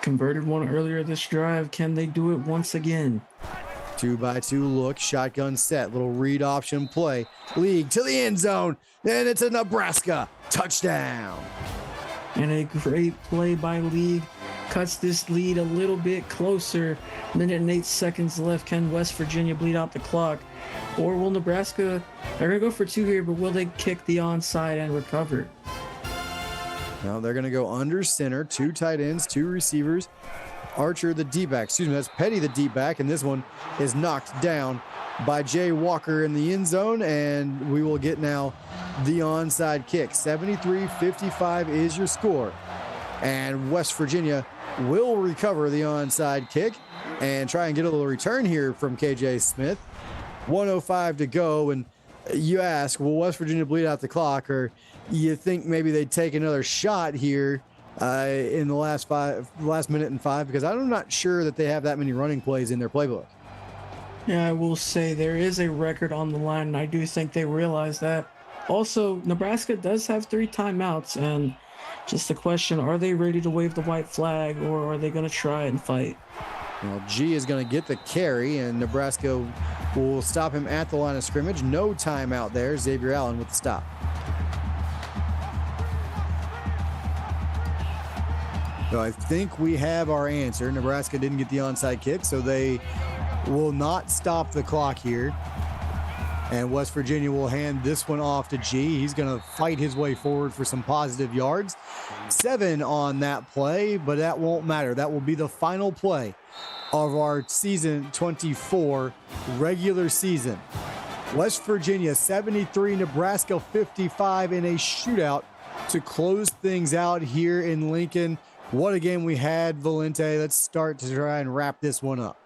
Converted one earlier this drive. Can they do it once again? 2-by-2 look, shotgun set, little read option play. League to the end zone, and it's a Nebraska touchdown. And a great play by League. Cuts this lead a little bit closer. Minute and 8 seconds left. Can West Virginia bleed out the clock? Or will Nebraska, they're going to go for 2 here, but will they kick the onside and recover? Now they're going to go under center, 2 tight ends, 2 receivers. Archer, the D-back, that's Petty, the D-back, and this one is knocked down by Jay Walker in the end zone, and we will get now the onside kick. 73-55 is your score, and West Virginia will recover the onside kick and try and get a little return here from KJ Smith. 1:05 to go, and you ask, will West Virginia bleed out the clock, or you think maybe they'd take another shot here in the last minute and 5, because I'm not sure that they have that many running plays in their playbook. Yeah, I will say there is a record on the line, and I do think they realize that. Also, Nebraska does have 3 timeouts, and just the question, are they ready to wave the white flag, or are they going to try and fight? Well, G is going to get the carry, and Nebraska will stop him at the line of scrimmage. No timeout there. Xavier Allen with the stop. So I think we have our answer. Nebraska didn't get the onside kick, so they will not stop the clock here. And West Virginia will hand this one off to G. He's going to fight his way forward for some positive yards. 7 on that play, but that won't matter. That will be the final play of our season 24 regular season. West Virginia 73, Nebraska 55 in a shootout to close things out here in Lincoln. What a game we had, Valente. Let's start to try and wrap this one up.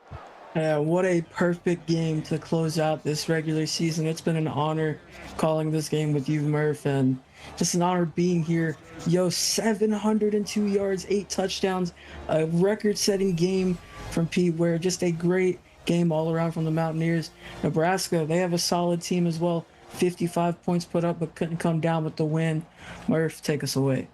What a perfect game to close out this regular season. It's been an honor calling this game with you, Murph, and just an honor being here. 702 yards, 8 touchdowns, a record-setting game from Pete Ware. Just a great game all around from the Mountaineers. Nebraska, they have a solid team as well. 55 points put up, but couldn't come down with the win. Murph, take us away.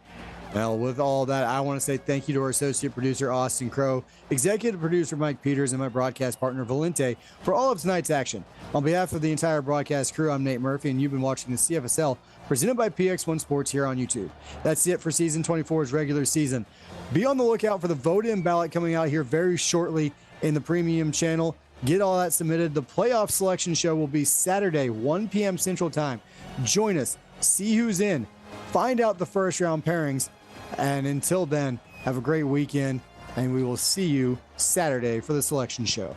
Well, with all that, I want to say thank you to our associate producer, Austin Crow, executive producer, Mike Peters, and my broadcast partner, Valente, for all of tonight's action. On behalf of the entire broadcast crew, I'm Nate Murphy, and you've been watching the CFSL presented by PX1 Sports here on YouTube. That's it for Season 24's regular season. Be on the lookout for the vote-in ballot coming out here very shortly in the premium channel. Get all that submitted. The playoff selection show will be Saturday, 1 p.m. Central Time. Join us. See who's in. Find out the first-round pairings. And until then, have a great weekend, and we will see you Saturday for the selection show.